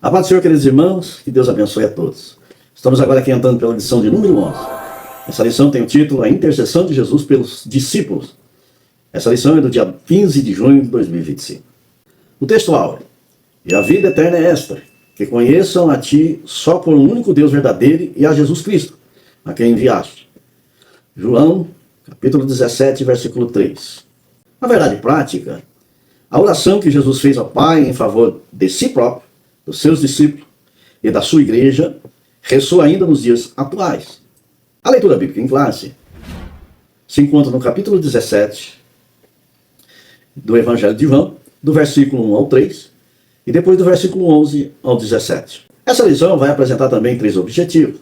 A paz do Senhor, queridos irmãos, que Deus abençoe a todos. Estamos agora aqui entrando pela lição de número 11. Essa lição tem o título A Intercessão de Jesus pelos Discípulos. Essa lição é do dia 15 de junho de 2025. O texto áureo. E a vida eterna é esta, que conheçam a ti só por um único Deus verdadeiro e a Jesus Cristo, a quem enviaste. João, capítulo 17, versículo 3. Na verdade prática, a oração que Jesus fez ao Pai em favor de si próprio, dos seus discípulos e da sua igreja, ressoa ainda nos dias atuais. A leitura bíblica em classe se encontra no capítulo 17 do Evangelho de João, do versículo 1 ao 3, e depois do versículo 11 ao 17. Essa lição vai apresentar também 3 objetivos.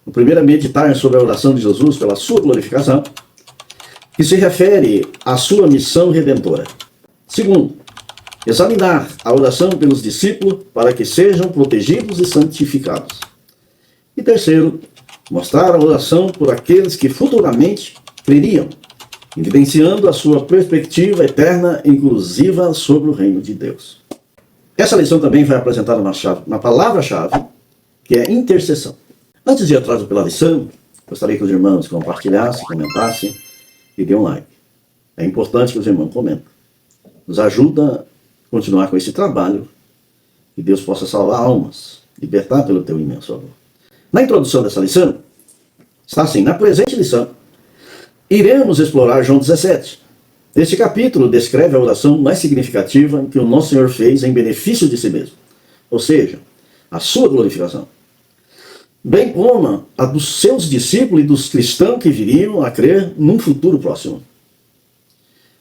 O primeiro é meditar sobre a oração de Jesus pela sua glorificação, que se refere à sua missão redentora. Segundo, examinar a oração pelos discípulos para que sejam protegidos e santificados. E terceiro, mostrar a oração por aqueles que futuramente creriam, evidenciando a sua perspectiva eterna e inclusiva sobre o reino de Deus. Essa lição também vai apresentar uma palavra-chave, que é intercessão. Antes de entrar pela lição, gostaria que os irmãos compartilhassem, comentassem e dêem um like. É importante que os irmãos comentem. Nos ajuda a continuar com esse trabalho, que Deus possa salvar almas, libertar pelo teu imenso amor. Na introdução dessa lição, está assim: na presente lição, iremos explorar João 17. Este capítulo descreve a oração mais significativa que o nosso Senhor fez em benefício de si mesmo, ou seja, a sua glorificação, bem como a dos seus discípulos e dos cristãos que viriam a crer num futuro próximo.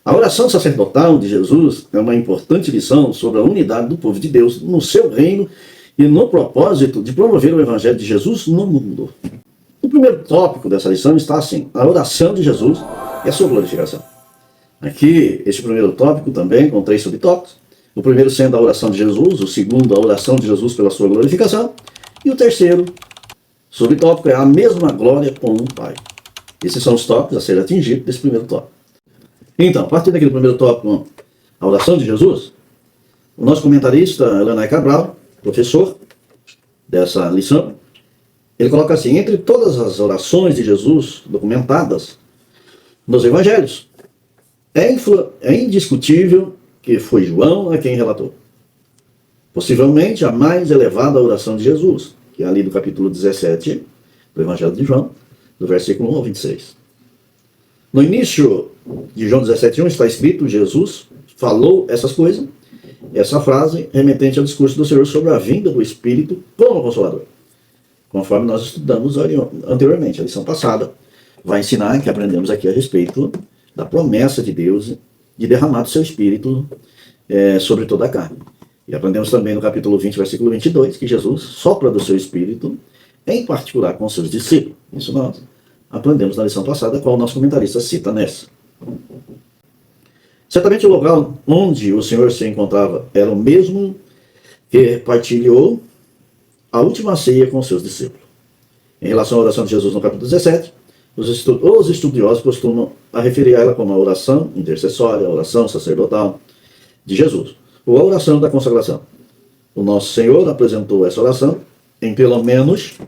A oração sacerdotal de Jesus é uma importante lição sobre a unidade do povo de Deus no seu reino e no propósito de promover o Evangelho de Jesus no mundo. O primeiro tópico dessa lição está assim: a oração de Jesus e a sua glorificação. Aqui, este primeiro tópico também com 3 subtópicos. O primeiro sendo a oração de Jesus, o segundo a oração de Jesus pela sua glorificação, e o terceiro subtópico é a mesma glória com o Pai. Esses são os tópicos a serem atingidos desse primeiro tópico. Então, a partir daquele primeiro tópico, a oração de Jesus, o nosso comentarista, Elenay Cabral, professor dessa lição, ele coloca assim: entre todas as orações de Jesus documentadas nos evangelhos, é indiscutível que foi João a quem relatou. Possivelmente a mais elevada oração de Jesus, que é ali do capítulo 17 do Evangelho de João, do versículo 1 ao 26. No início de João 17:1 está escrito: Jesus falou essas coisas, essa frase remetente ao discurso do Senhor sobre a vinda do Espírito como Consolador. Conforme nós estudamos anteriormente, a lição passada vai ensinar que aprendemos aqui a respeito da promessa de Deus de derramar do seu Espírito sobre toda a carne. E aprendemos também no capítulo 20, versículo 22, que Jesus sopra do seu Espírito, em particular com seus discípulos. Isso nós aprendemos na lição passada, a qual o nosso comentarista cita nessa. Certamente o local onde o Senhor se encontrava era o mesmo que partilhou a última ceia com seus discípulos. Em relação à oração de Jesus no capítulo 17, os estudiosos costumam a referir a ela como a oração intercessória, a oração sacerdotal de Jesus, ou a oração da consagração. O nosso Senhor apresentou essa oração em pelo menos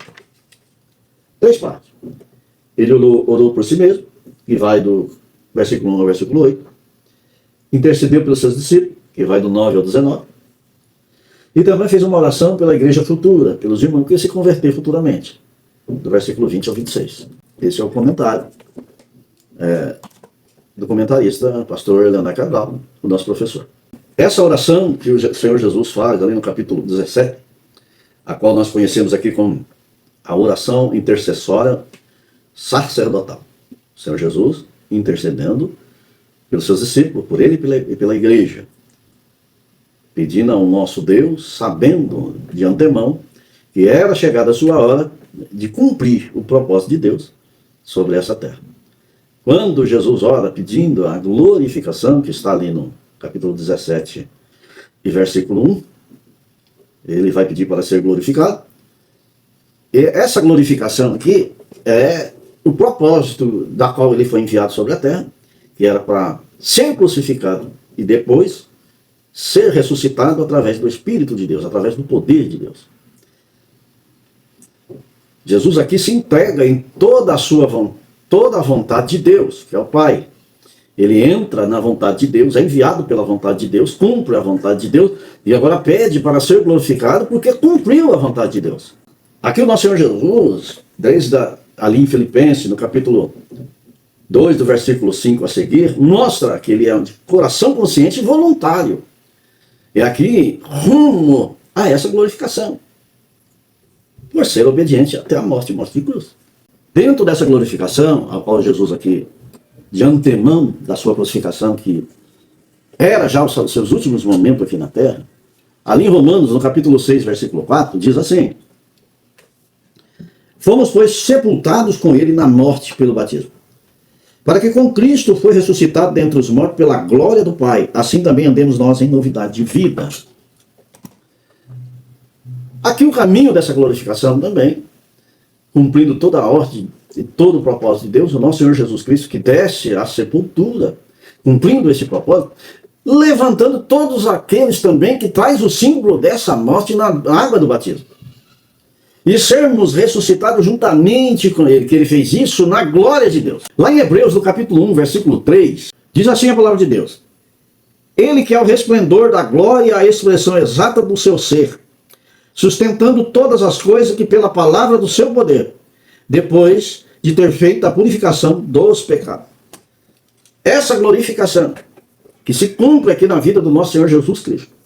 3 partes. Ele orou por si mesmo, que vai do versículo 1 ao versículo 8. Intercedeu pelos seus discípulos, que vai do 9 ao 19. E também fez uma oração pela igreja futura, pelos irmãos que iam se converter futuramente, do versículo 20 ao 26. Esse é o comentário do comentarista, pastor Elenay Cabral, o nosso professor. Essa oração que o Senhor Jesus faz ali no capítulo 17, a qual nós conhecemos aqui como a oração intercessória sacerdotal. O Senhor Jesus intercedendo pelos seus discípulos, por ele e pela igreja, pedindo ao nosso Deus, sabendo de antemão que era chegada a sua hora de cumprir o propósito de Deus sobre essa terra. Quando Jesus ora pedindo a glorificação, que está ali no capítulo 17 e versículo 1, ele vai pedir para ser glorificado. E essa glorificação aqui é o propósito da qual ele foi enviado sobre a terra, que era para ser crucificado e depois ser ressuscitado através do Espírito de Deus, através do poder de Deus. Jesus aqui se entrega em toda a vontade de Deus, que é o Pai. Ele entra na vontade de Deus, é enviado pela vontade de Deus, cumpre a vontade de Deus e agora pede para ser glorificado porque cumpriu a vontade de Deus. Aqui o nosso Senhor Jesus, desde ali em Filipenses, no capítulo 2, do versículo 5 a seguir, mostra que ele é de coração consciente e voluntário. E aqui, rumo a essa glorificação, por ser obediente até a morte de cruz. Dentro dessa glorificação, a qual Jesus aqui, de antemão da sua crucificação, que era já os seus últimos momentos aqui na terra, ali em Romanos, no capítulo 6, versículo 4, diz assim: fomos, pois, sepultados com ele na morte pelo batismo, para que com Cristo foi ressuscitado dentre os mortos pela glória do Pai, assim também andemos nós em novidade de vida. Aqui o caminho dessa glorificação também, cumprindo toda a ordem e todo o propósito de Deus, o nosso Senhor Jesus Cristo, que desce à sepultura, cumprindo esse propósito, levantando todos aqueles também que traz o símbolo dessa morte na água do batismo. E sermos ressuscitados juntamente com ele, que ele fez isso na glória de Deus. Lá em Hebreus, no capítulo 1, versículo 3, diz assim a palavra de Deus: ele que é o resplendor da glória, a expressão exata do seu ser, sustentando todas as coisas que pela palavra do seu poder, depois de ter feito a purificação dos pecados. Essa glorificação que se cumpre aqui na vida do nosso Senhor Jesus Cristo,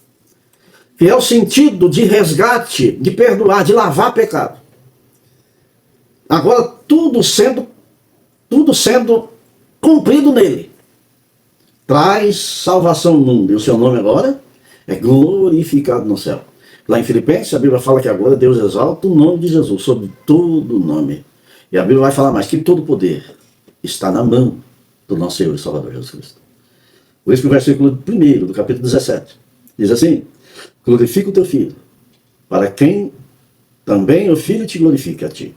que é o sentido de resgate, de perdoar, de lavar pecado. Agora tudo sendo cumprido nele, traz salvação ao mundo, e o seu nome agora é glorificado no céu. Lá em Filipenses, a Bíblia fala que agora Deus exalta o nome de Jesus sobre todo nome. E a Bíblia vai falar mais, que todo poder está na mão do nosso Senhor e Salvador Jesus Cristo. Por isso que o versículo 1 do capítulo 17 diz assim: glorifica o teu filho, para quem também o filho te glorifique a ti.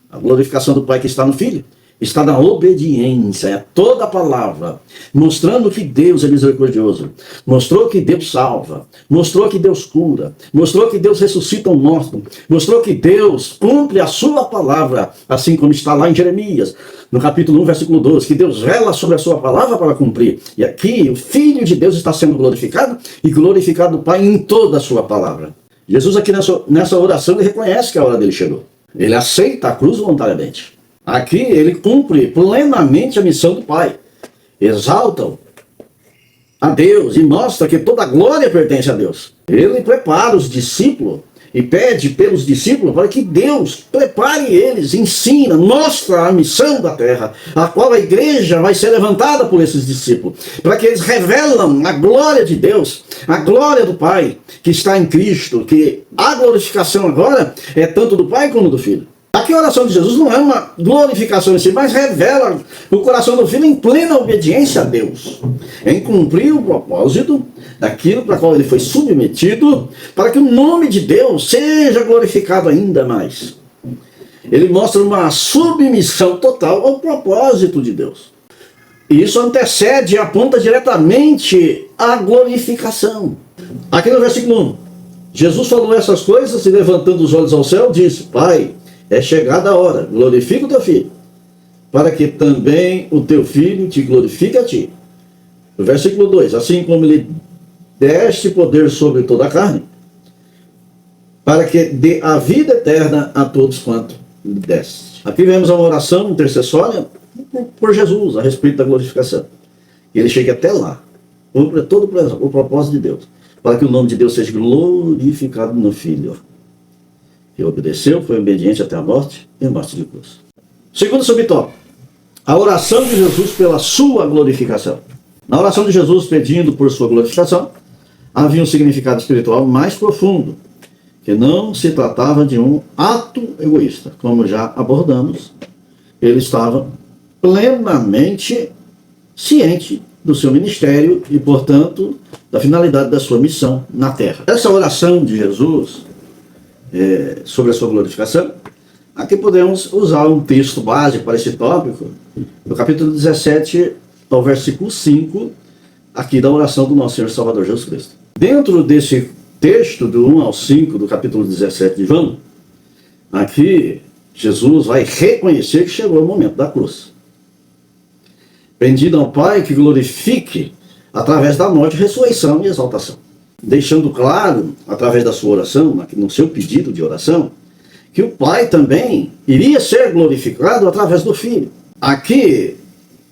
A glorificação do Pai que está no Filho está na obediência a toda a palavra, mostrando que Deus é misericordioso, mostrou que Deus salva, mostrou que Deus cura, mostrou que Deus ressuscita o morto, mostrou que Deus cumpre a sua palavra, assim como está lá em Jeremias, no capítulo 1, versículo 12, que Deus vela sobre a sua palavra para cumprir. E aqui o Filho de Deus está sendo glorificado e glorificado o Pai em toda a sua palavra. Jesus aqui nessa oração, ele reconhece que a hora dele chegou. Ele aceita a cruz voluntariamente. Aqui ele cumpre plenamente a missão do Pai. Exalta-o a Deus e mostra que toda a glória pertence a Deus. Ele prepara os discípulos e pede pelos discípulos para que Deus prepare eles, ensina, mostra a missão da terra, a qual a igreja vai ser levantada por esses discípulos, para que eles revelam a glória de Deus, a glória do Pai que está em Cristo, que a glorificação agora é tanto do Pai como do Filho. Aqui a oração de Jesus não é uma glorificação em si, mas revela o coração do Filho em plena obediência a Deus, em cumprir o propósito daquilo para qual ele foi submetido, para que o nome de Deus seja glorificado ainda mais. Ele mostra uma submissão total ao propósito de Deus. E isso antecede e aponta diretamente à glorificação. Aqui no versículo 1, Jesus falou essas coisas e levantando os olhos ao céu, disse: Pai, é chegada a hora, glorifica o teu filho, para que também o teu filho te glorifique a ti. No versículo 2, assim como lhe deste poder sobre toda a carne, para que dê a vida eterna a todos quanto lhe deste. Aqui vemos uma oração intercessória por Jesus a respeito da glorificação. E ele chega até lá, todo o propósito de Deus, para que o nome de Deus seja glorificado no Filho. Que obedeceu, foi obediente até a morte e a morte de cruz. Segundo subtópico, a oração de Jesus pela sua glorificação. Na oração de Jesus pedindo por sua glorificação, havia um significado espiritual mais profundo, que não se tratava de um ato egoísta, como já abordamos. Ele estava plenamente ciente do seu ministério e, portanto, da finalidade da sua missão na terra. Essa oração de Jesus sobre a sua glorificação, aqui podemos usar um texto básico para esse tópico, no capítulo 17 ao versículo 5, aqui da oração do nosso Senhor Salvador Jesus Cristo. Dentro desse texto, do 1 ao 5, do capítulo 17 de João, aqui Jesus vai reconhecer que chegou o momento da cruz. Pedindo ao Pai que glorifique através da morte, ressurreição e exaltação. Deixando claro, através da sua oração, no seu pedido de oração, que o Pai também iria ser glorificado através do Filho. Aqui,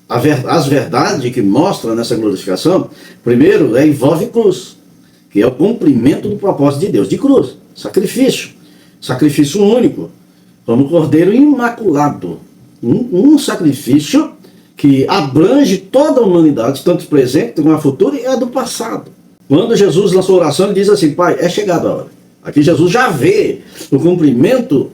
as verdades que mostra nessa glorificação, primeiro, envolve cruz, que é o cumprimento do propósito de Deus, de cruz, sacrifício único, como Cordeiro imaculado, um sacrifício que abrange toda a humanidade, tanto presente como a futura e a do passado. Quando Jesus lançou a oração, ele diz assim: Pai, é chegada a hora. Aqui Jesus já vê o cumprimento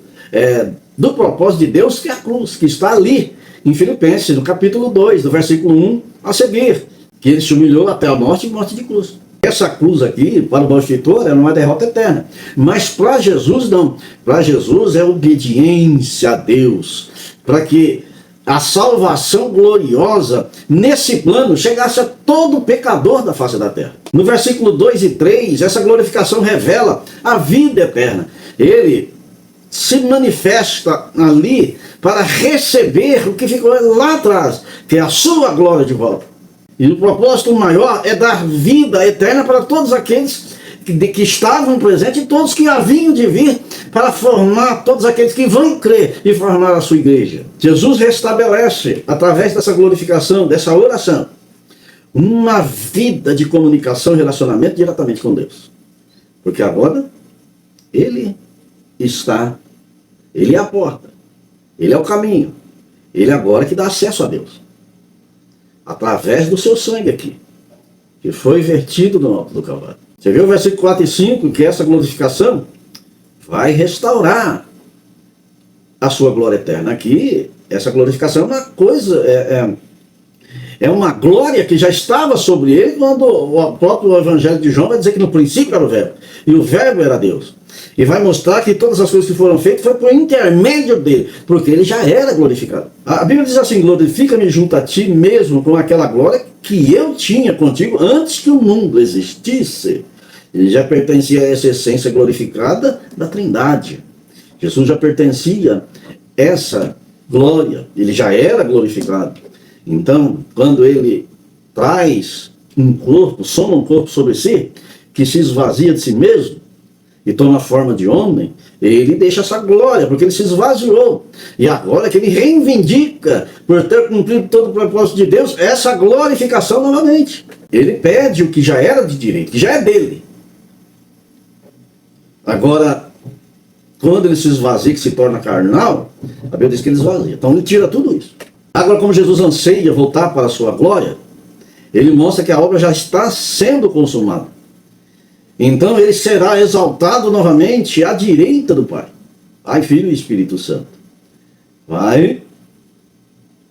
do propósito de Deus, que é a cruz, que está ali em Filipenses, no capítulo 2, do versículo 1 a seguir, que ele se humilhou até a morte e morte de cruz. Essa cruz aqui, para o malfeitor, é uma derrota eterna. Mas para Jesus não. Para Jesus é obediência a Deus. Para que a salvação gloriosa, nesse plano, chegasse a todo pecador da face da terra. No versículo 2 e 3, essa glorificação revela a vida eterna. Ele se manifesta ali para receber o que ficou lá atrás, que é a sua glória de volta. E o propósito maior é dar vida eterna para todos aqueles que estavam presentes e todos que haviam de vir, para formar todos aqueles que vão crer e formar a sua igreja. Jesus restabelece, através dessa glorificação, dessa oração, uma vida de comunicação e relacionamento diretamente com Deus. Porque agora, Ele é a porta, Ele é o caminho, Ele agora que dá acesso a Deus. Através do seu sangue aqui, que foi vertido no alto do Calvário. Você viu o versículo 4 e 5, que essa glorificação vai restaurar a sua glória eterna. Aqui, essa glorificação é uma coisa, é uma glória que já estava sobre ele, quando o próprio Evangelho de João vai dizer que no princípio era o Verbo, e o Verbo era Deus. E vai mostrar que todas as coisas que foram feitas foi por intermédio dele, porque ele já era glorificado. A Bíblia diz assim: glorifica-me junto a ti mesmo com aquela glória que eu tinha contigo antes que o mundo existisse. Ele já pertencia a essa essência glorificada da Trindade. Jesus já pertencia a essa glória, ele já era glorificado. Então, quando ele traz um corpo, soma um corpo sobre si, que se esvazia de si mesmo, e toma a forma de homem, ele deixa essa glória, porque ele se esvaziou. E agora que ele reivindica, por ter cumprido todo o propósito de Deus, essa glorificação novamente. Ele pede o que já era de direito, que já é dele. Agora, quando ele se esvazia, que se torna carnal, a Bíblia diz que ele esvazia. Então ele tira tudo isso. Agora, como Jesus anseia voltar para a sua glória, ele mostra que a obra já está sendo consumada. Então ele será exaltado novamente à direita do Pai. Pai, Filho e Espírito Santo. Vai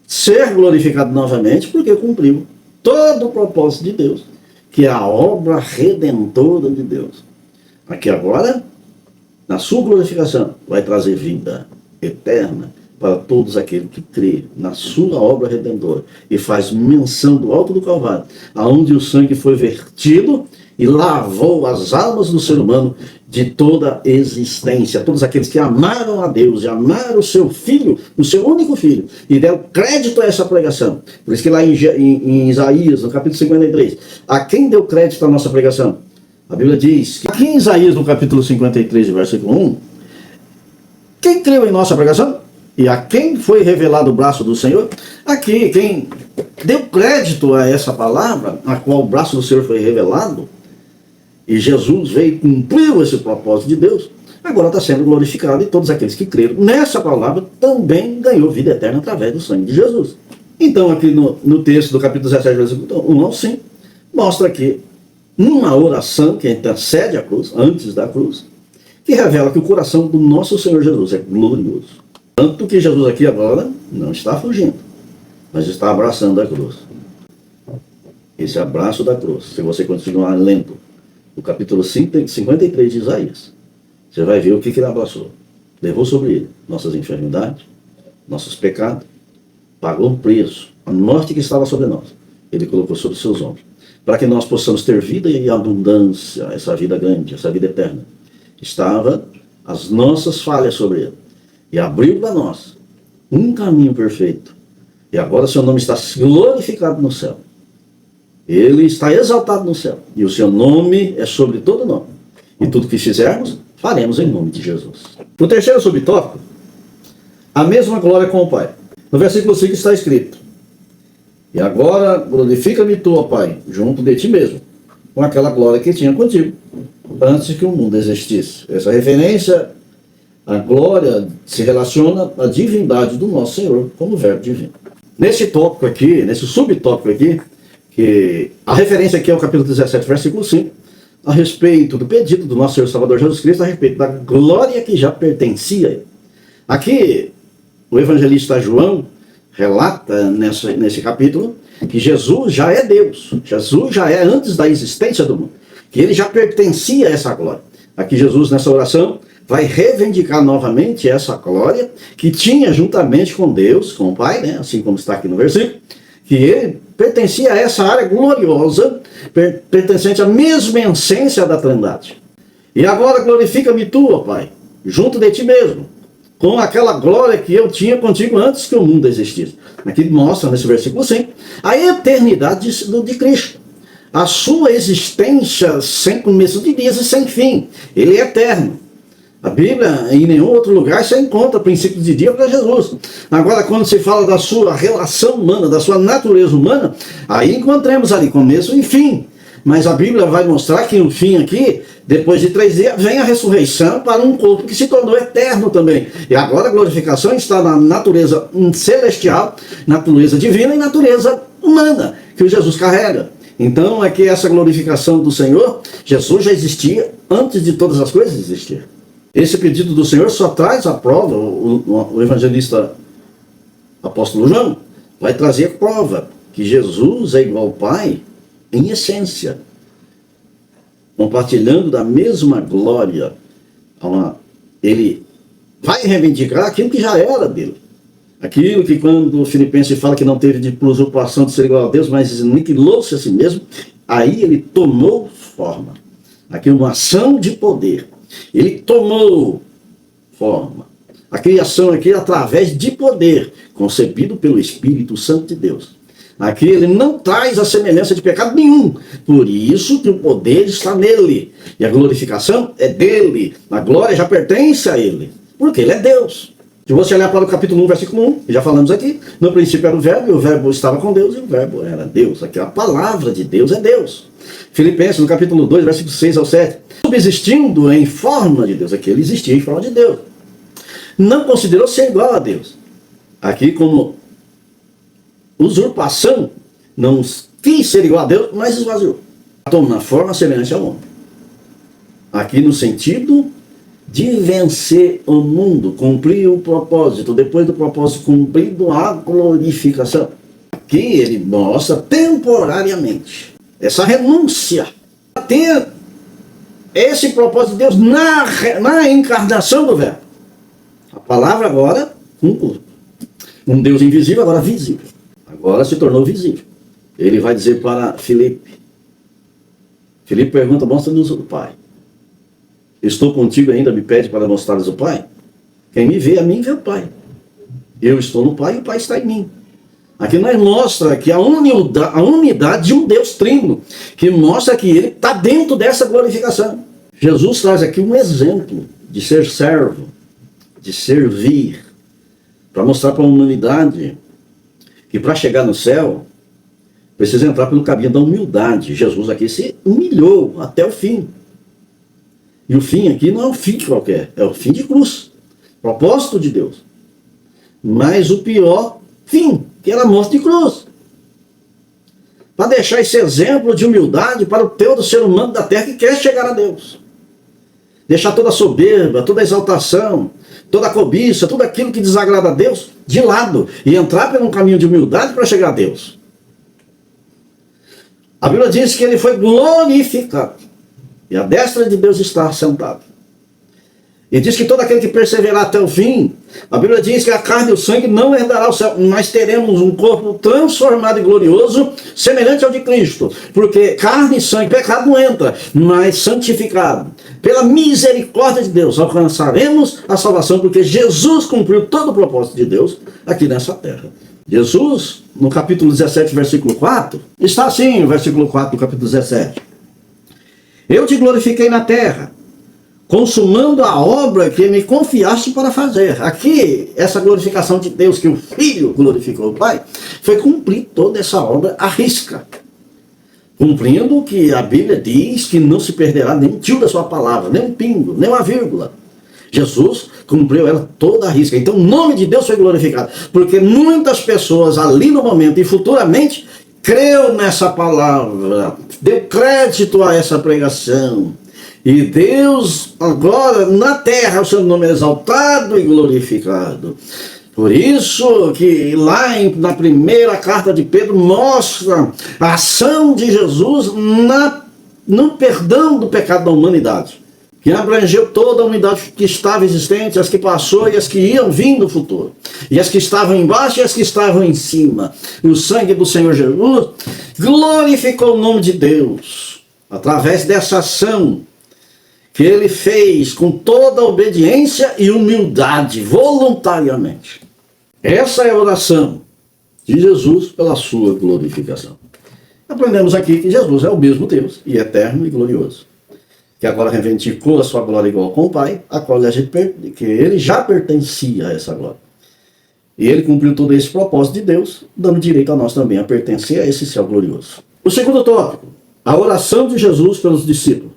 ser glorificado novamente porque cumpriu todo o propósito de Deus, que é a obra redentora de Deus. Aqui agora, na sua glorificação, vai trazer vida eterna para todos aqueles que crêem na sua obra redentora e faz menção do alto do Calvário, aonde o sangue foi vertido e lavou as almas do ser humano de toda existência. Todos aqueles que amaram a Deus e amaram o seu Filho, o seu único Filho, e deram crédito a essa pregação. Por isso que lá em Isaías, no capítulo 53, a quem deu crédito à nossa pregação? A Bíblia diz que aqui em Isaías, no capítulo 53, versículo 1, quem creu em nossa pregação? E a quem foi revelado o braço do Senhor? Aqui, quem deu crédito a essa palavra, a qual o braço do Senhor foi revelado, e Jesus veio e cumpriu esse propósito de Deus, agora está sendo glorificado, e todos aqueles que creram nessa palavra também ganhou vida eterna através do sangue de Jesus. Então, aqui no texto do capítulo 17, versículo 1 ao 5, mostra aqui uma oração que intercede a cruz, antes da cruz, que revela que o coração do nosso Senhor Jesus é glorioso. Tanto que Jesus aqui agora não está fugindo, mas está abraçando a cruz. Esse abraço da cruz, se você continuar lendo o capítulo 53 de Isaías, você vai ver o que ele abraçou. Levou sobre ele nossas enfermidades, nossos pecados, pagou um preço, a morte que estava sobre nós, ele colocou sobre seus ombros. para que nós possamos ter vida e abundância, essa vida grande, essa vida eterna. Estava as nossas falhas sobre ele. E abriu para nós um caminho perfeito. E agora o seu nome está glorificado no céu. Ele está exaltado no céu. E o seu nome é sobre todo nome. E tudo que fizermos, faremos em nome de Jesus. No terceiro subtópico, a mesma glória com o Pai. No versículo 5 está escrito: e agora glorifica-me tu, ó Pai, junto de ti mesmo, com aquela glória que tinha contigo, antes que o mundo existisse. Essa referência à glória se relaciona à divindade do nosso Senhor como verbo divino. Nesse tópico aqui, nesse subtópico aqui, que a referência aqui é o capítulo 17, versículo 5, a respeito do pedido do nosso Senhor Salvador Jesus Cristo, a respeito da glória que já pertencia a ele. Aqui, o evangelista João relata nesse capítulo que Jesus já é Deus. Jesus já é antes da existência do mundo. Que ele já pertencia a essa glória. Aqui Jesus, nessa oração, vai reivindicar novamente essa glória que tinha juntamente com Deus, com o Pai, né? Assim como está aqui no versículo, que ele pertencia a essa área gloriosa, pertencente à mesma essência da Trindade. E agora glorifica-me tu, ó Pai, junto de ti mesmo, com aquela glória que eu tinha contigo antes que o mundo existisse. Aqui mostra, nesse versículo 5, a eternidade de Cristo. A sua existência sem começo de dias e sem fim. Ele é eterno. A Bíblia, em nenhum outro lugar, você encontra princípios de dia para Jesus. Agora, quando se fala da sua relação humana, da sua natureza humana, aí encontramos ali começo e fim. Mas a Bíblia vai mostrar que o fim aqui, depois de 3 dias, vem a ressurreição para um corpo que se tornou eterno também. E agora a glorificação está na natureza celestial, natureza divina e natureza humana, que o Jesus carrega. Então é que essa glorificação do Senhor, Jesus já existia antes de todas as coisas existir. Esse pedido do Senhor só traz a prova, o evangelista apóstolo João vai trazer a prova que Jesus é igual ao Pai em essência, compartilhando da mesma glória. Ele vai reivindicar aquilo que já era dele. Aquilo que quando o Filipenses fala que não teve de usurpação de ser igual a Deus, mas aniquilou-se a si mesmo, aí ele tomou forma. Aqui uma ação de poder. Ele tomou forma. A criação aqui é através de poder, concebido pelo Espírito Santo de Deus. Aqui ele não traz a semelhança de pecado nenhum. Por isso que o poder está nele. E a glorificação é dele. A glória já pertence a ele. Porque ele é Deus. Se você olhar para o capítulo 1, versículo 1, já falamos aqui, no princípio era o verbo, e o verbo estava com Deus, e o verbo era Deus. Aqui a palavra de Deus é Deus. Filipenses, no capítulo 2, versículos 6 ao 7, subsistindo em forma de Deus. Aqui ele existia em forma de Deus. Não considerou ser igual a Deus. Aqui como usurpação, não quis ser igual a Deus, mas esvaziou. Toma forma semelhante ao homem. Aqui no sentido de vencer o mundo, cumprir o propósito, depois do propósito cumprido, a glorificação. Aqui ele mostra temporariamente essa renúncia a ter esse propósito de Deus na encarnação do verbo. A palavra agora, um Deus invisível, agora visível. Agora se tornou visível. Ele vai dizer para Filipe. Filipe pergunta, mostra-nos o Pai. Estou contigo ainda, me pede para mostrar-lhes o Pai? Quem me vê a mim, vê o Pai. Eu estou no Pai e o Pai está em mim. Aqui nós mostra que a unidade de um Deus trino, que mostra que ele está dentro dessa glorificação. Jesus traz aqui um exemplo de ser servo, de servir, para mostrar para a humanidade que para chegar no céu, precisa entrar pelo caminho da humildade. Jesus aqui se humilhou até o fim. E o fim aqui não é um fim qualquer, é o fim de cruz. Propósito de Deus. Mas o pior fim, que era a morte de cruz. Para deixar esse exemplo de humildade para o todo ser humano da terra que quer chegar a Deus. Deixar toda a soberba, toda a exaltação, toda a cobiça, tudo aquilo que desagrada a Deus de lado. E entrar por um caminho de humildade para chegar a Deus. A Bíblia diz que ele foi glorificado. E a destra de Deus está sentado. E diz que todo aquele que perseverar até o fim, a Bíblia diz que a carne e o sangue não herdará o céu, mas teremos um corpo transformado e glorioso, semelhante ao de Cristo. Porque carne e sangue, pecado não entra, mas santificado. Pela misericórdia de Deus, alcançaremos a salvação, porque Jesus cumpriu todo o propósito de Deus aqui nessa terra. Jesus, no capítulo 17, versículo 4, está assim, o versículo 4 do capítulo 17. Eu te glorifiquei na terra, consumando a obra que me confiaste para fazer. Aqui, essa glorificação de Deus, que o Filho glorificou o Pai, foi cumprir toda essa obra à risca. Cumprindo o que a Bíblia diz que não se perderá nem um tio da sua palavra, nem um pingo, nem uma vírgula. Jesus cumpriu ela toda à risca. Então o nome de Deus foi glorificado. Porque muitas pessoas ali no momento e futuramente creu nessa palavra, deu crédito a essa pregação. E Deus, agora, na terra, o seu nome é exaltado e glorificado. Por isso que lá na primeira carta de Pedro mostra a ação de Jesus no perdão do pecado da humanidade, que abrangeu toda a humanidade que estava existente, as que passou e as que iam vir no futuro, e as que estavam embaixo e as que estavam em cima. E o sangue do Senhor Jesus glorificou o nome de Deus através dessa ação que ele fez com toda a obediência e humildade, voluntariamente. Essa é a oração de Jesus pela sua glorificação. Aprendemos aqui que Jesus é o mesmo Deus, e eterno e glorioso, que agora reivindicou a sua glória igual com o Pai, a qual que ele já pertencia a essa glória. E ele cumpriu todo esse propósito de Deus, dando direito a nós também a pertencer a esse céu glorioso. O segundo tópico, a oração de Jesus pelos discípulos.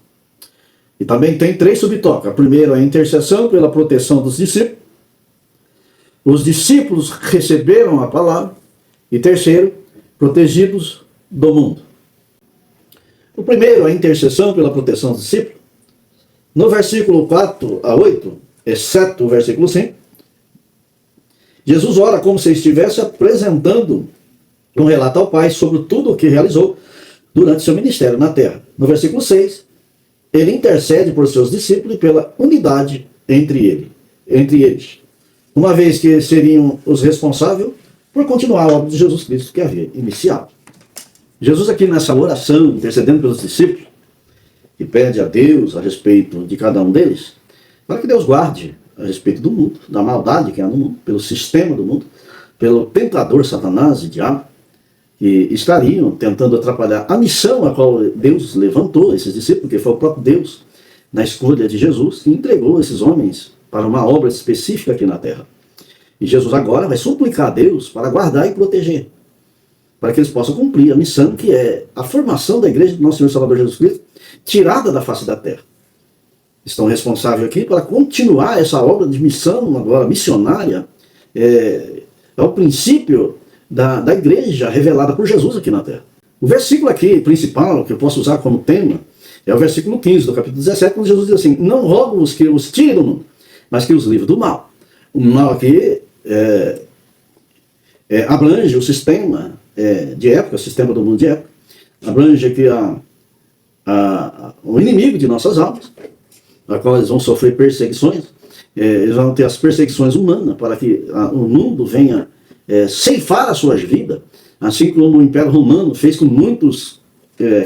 E também tem 3 subtópicos. A primeira é a intercessão pela proteção dos discípulos. Os discípulos receberam a palavra. E terceiro, protegidos do mundo. O primeiro, a intercessão pela proteção dos discípulos. No versículo 4 a 8, exceto o versículo 5, Jesus ora como se estivesse apresentando um relato ao Pai sobre tudo o que realizou durante seu ministério na terra. No versículo 6, ele intercede por seus discípulos e pela unidade entre eles, uma vez que seriam os responsáveis por continuar a obra de Jesus Cristo que havia iniciado. Jesus aqui nessa oração, intercedendo pelos discípulos, e pede a Deus a respeito de cada um deles, para que Deus guarde a respeito do mundo, da maldade que há no mundo, pelo sistema do mundo, pelo tentador Satanás e diabo, que estariam tentando atrapalhar a missão a qual Deus levantou esses discípulos, que foi o próprio Deus, na escolha de Jesus, que entregou esses homens para uma obra específica aqui na terra. E Jesus agora vai suplicar a Deus para guardar e proteger, para que eles possam cumprir a missão que é a formação da igreja do nosso Senhor Salvador Jesus Cristo, tirada da face da terra. Estão responsáveis aqui para continuar essa obra de missão, agora missionária, é o princípio da igreja revelada por Jesus aqui na terra. O versículo aqui principal, que eu posso usar como tema, é o versículo 15 do capítulo 17, quando Jesus diz assim: não rogo-vos que os tire do mundo, mas que os livre do mal. O mal aqui abrange o sistema de época, o sistema do mundo de época, abrange aqui o inimigo de nossas almas, a qual eles vão sofrer perseguições, eles vão ter as perseguições humanas, para que o mundo venha ceifar as suas vidas, assim como o Império Romano fez com muitos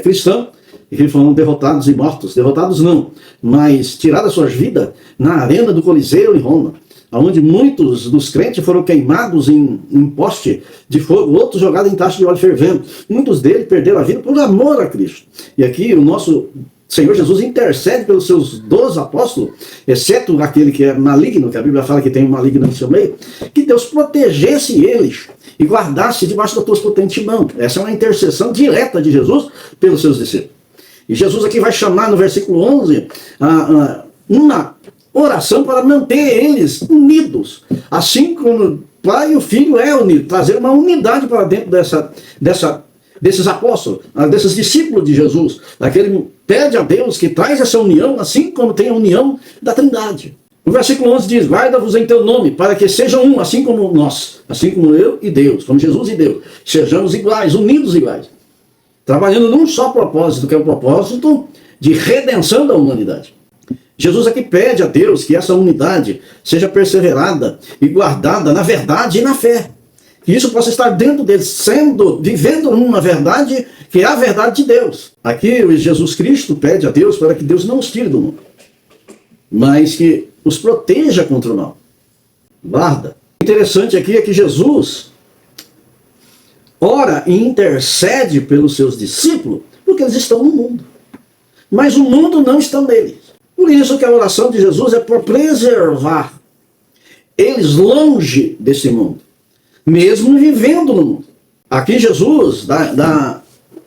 cristãos, que foram derrotados e mortos. Derrotados não, mas tiradas as suas vidas na arena do Coliseu em Roma, onde muitos dos crentes foram queimados em poste de fogo, outros jogados em taça de óleo fervendo. Muitos deles perderam a vida por amor a Cristo. E aqui o nosso Senhor Jesus intercede pelos seus 12 apóstolos, exceto aquele que é maligno, que a Bíblia fala que tem um maligno no seu meio, que Deus protegesse eles e guardasse debaixo da tua potente mão. Essa é uma intercessão direta de Jesus pelos seus discípulos. E Jesus aqui vai chamar no versículo 11 uma oração para manter eles unidos, assim como o Pai e o Filho é unido, trazer uma unidade para dentro desses apóstolos, desses discípulos de Jesus. Ele pede a Deus que traz essa união, assim como tem a união da Trindade. O versículo 11 diz: guarda-vos em teu nome, para que sejam um, assim como nós, assim como eu e Deus, como Jesus e Deus, sejamos iguais, unidos iguais, trabalhando num só propósito, que é o propósito de redenção da humanidade. Jesus aqui pede a Deus que essa unidade seja perseverada e guardada na verdade e na fé. Que isso possa estar dentro deles, vivendo numa verdade que é a verdade de Deus. Aqui Jesus Cristo pede a Deus para que Deus não os tire do mundo, mas que os proteja contra o mal. Guarda. O interessante aqui é que Jesus ora e intercede pelos seus discípulos, porque eles estão no mundo. Mas o mundo não está neles. Por isso que a oração de Jesus é por preservar eles longe desse mundo, mesmo vivendo no mundo. Aqui Jesus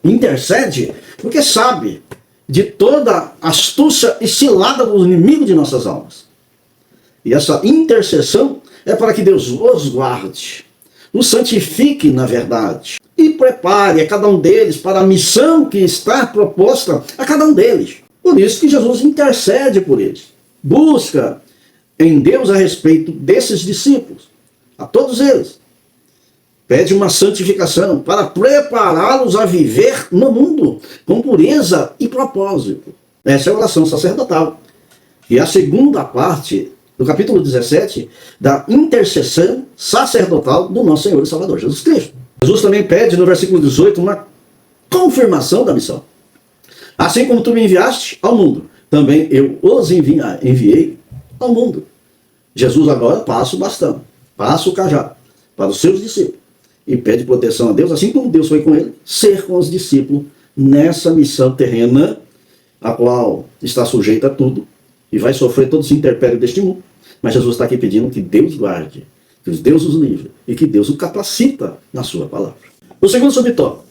intercede porque sabe de toda a astúcia e cilada do inimigo de nossas almas. E essa intercessão é para que Deus os guarde, os santifique na verdade e prepare a cada um deles para a missão que está proposta a cada um deles. Por isso que Jesus intercede por eles, busca em Deus a respeito desses discípulos, a todos eles. Pede uma santificação para prepará-los a viver no mundo com pureza e propósito. Essa é a oração sacerdotal. E a segunda parte do capítulo 17 da intercessão sacerdotal do nosso Senhor e Salvador Jesus Cristo. Jesus também pede no versículo 18 uma confirmação da missão. Assim como tu me enviaste ao mundo, também eu os enviei ao mundo. Jesus agora passa o bastão, passa o cajado para os seus discípulos e pede proteção a Deus, assim como Deus foi com ele, ser com os discípulos nessa missão terrena, a qual está sujeita a tudo e vai sofrer todos os intempéries deste mundo. Mas Jesus está aqui pedindo que Deus guarde, que Deus os livre e que Deus o capacita na sua palavra. O segundo subtópico: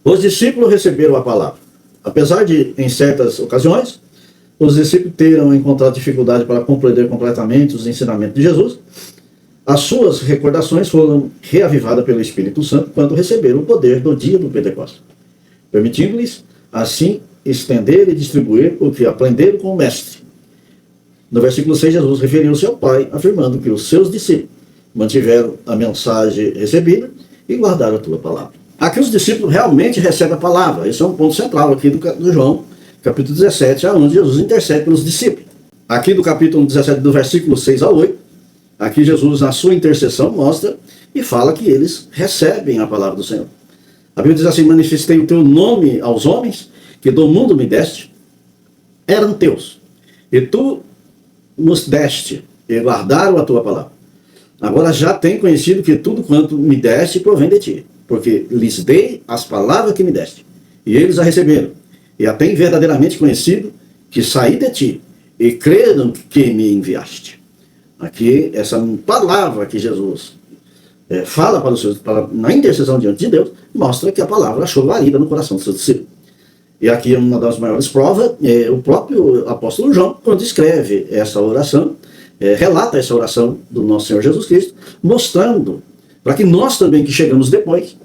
os discípulos receberam a palavra. Apesar de, em certas ocasiões, os discípulos terão encontrado dificuldade para compreender completamente os ensinamentos de Jesus, as suas recordações foram reavivadas pelo Espírito Santo quando receberam o poder do dia do Pentecostes, permitindo-lhes, assim, estender e distribuir o que aprenderam com o Mestre. No versículo 6, Jesus referiu-se ao Pai, afirmando que os seus discípulos mantiveram a mensagem recebida e guardaram a tua palavra. Aqui os discípulos realmente recebem a palavra. Esse é um ponto central aqui do João, capítulo 17, onde Jesus intercede pelos discípulos. Aqui do capítulo 17, do versículo 6 ao 8, aqui Jesus, na sua intercessão, mostra e fala que eles recebem a palavra do Senhor. A Bíblia diz assim: manifestei o teu nome aos homens, que do mundo me deste, eram teus, e tu nos deste, e guardaram a tua palavra. Agora já tem conhecido que tudo quanto me deste provém de ti, porque lhes dei as palavras que me deste, e eles a receberam, e a têm verdadeiramente conhecido que saí de ti, e creram que me enviaste. Aqui, essa palavra que Jesus fala para os seus, na intercessão diante de Deus, mostra que a palavra achou guarida no coração dos seus discípulos. E aqui uma das maiores provas é o próprio apóstolo João, quando escreve essa oração, relata essa oração do nosso Senhor Jesus Cristo, mostrando para que nós também, que chegamos depois,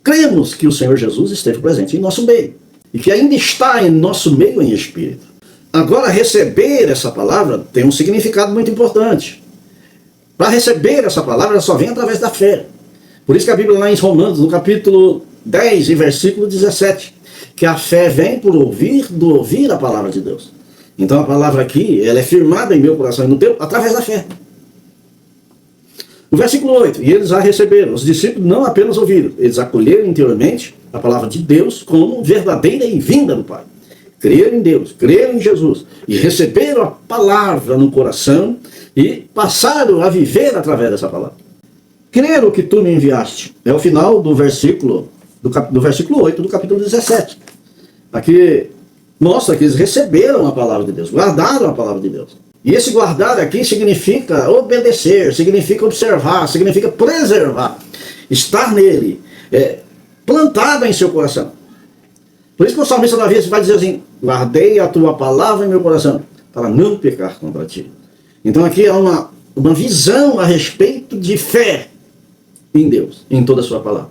cremos que o Senhor Jesus esteve presente em nosso meio, e que ainda está em nosso meio em espírito. Agora, receber essa palavra tem um significado muito importante. Para receber essa palavra, ela só vem através da fé. Por isso que a Bíblia, lá em Romanos, no capítulo 10 e versículo 17, que a fé vem por ouvir a palavra de Deus. Então a palavra aqui, ela é firmada em meu coração e no teu, através da fé. No versículo 8, e eles a receberam. Os discípulos não apenas ouviram, eles acolheram interiormente a palavra de Deus como verdadeira e vinda do Pai. Creram em Deus, creram em Jesus e receberam a palavra no coração e passaram a viver através dessa palavra. Creram que tu me enviaste. É o final do versículo, do versículo 8 do capítulo 17. Aqui mostra que eles receberam a palavra de Deus, guardaram a palavra de Deus. E esse guardar aqui significa obedecer, significa observar, significa preservar, estar nele, plantado em seu coração. Por isso que o salmista Davi vai dizer assim: guardei a tua palavra em meu coração, para não pecar contra ti. Então aqui há uma visão a respeito de fé em Deus, em toda a sua palavra.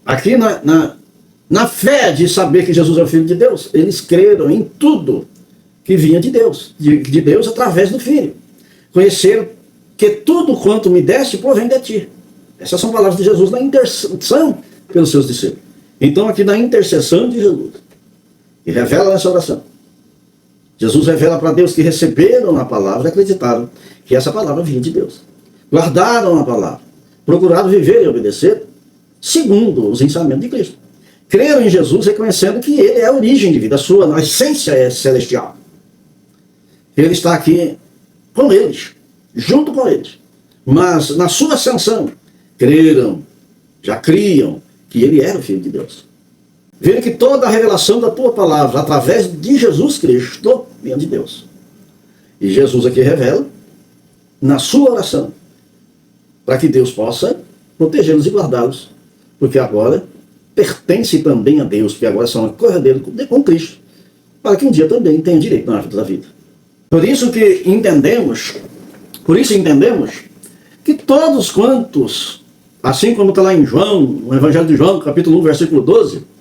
Aqui na fé de saber que Jesus é o Filho de Deus, eles creram em tudo que vinha de Deus, de Deus através do Filho. Conheceram que tudo quanto me deste provém de ti. Essas são palavras de Jesus na intercessão pelos seus discípulos. Então aqui na intercessão de Jesus, e revela nessa oração, Jesus revela para Deus que receberam a palavra e acreditaram que essa palavra vinha de Deus. Guardaram a palavra, procuraram viver e obedecer segundo os ensinamentos de Cristo. Creram em Jesus reconhecendo que ele é a origem de vida, a essência é celestial. Ele está aqui com eles, junto com eles. Mas na sua ascensão, creram, já criam que ele era o Filho de Deus. Viram que toda a revelação da tua palavra, através de Jesus Cristo, vem de Deus. E Jesus aqui revela, na sua oração, para que Deus possa protegê-los e guardá-los. Porque agora pertence também a Deus, que agora são a corredeira com Cristo, para que um dia também tenha direito na árvore da vida. Por isso entendemos que todos quantos, assim como está lá em João, no Evangelho de João, capítulo 1, versículo 12,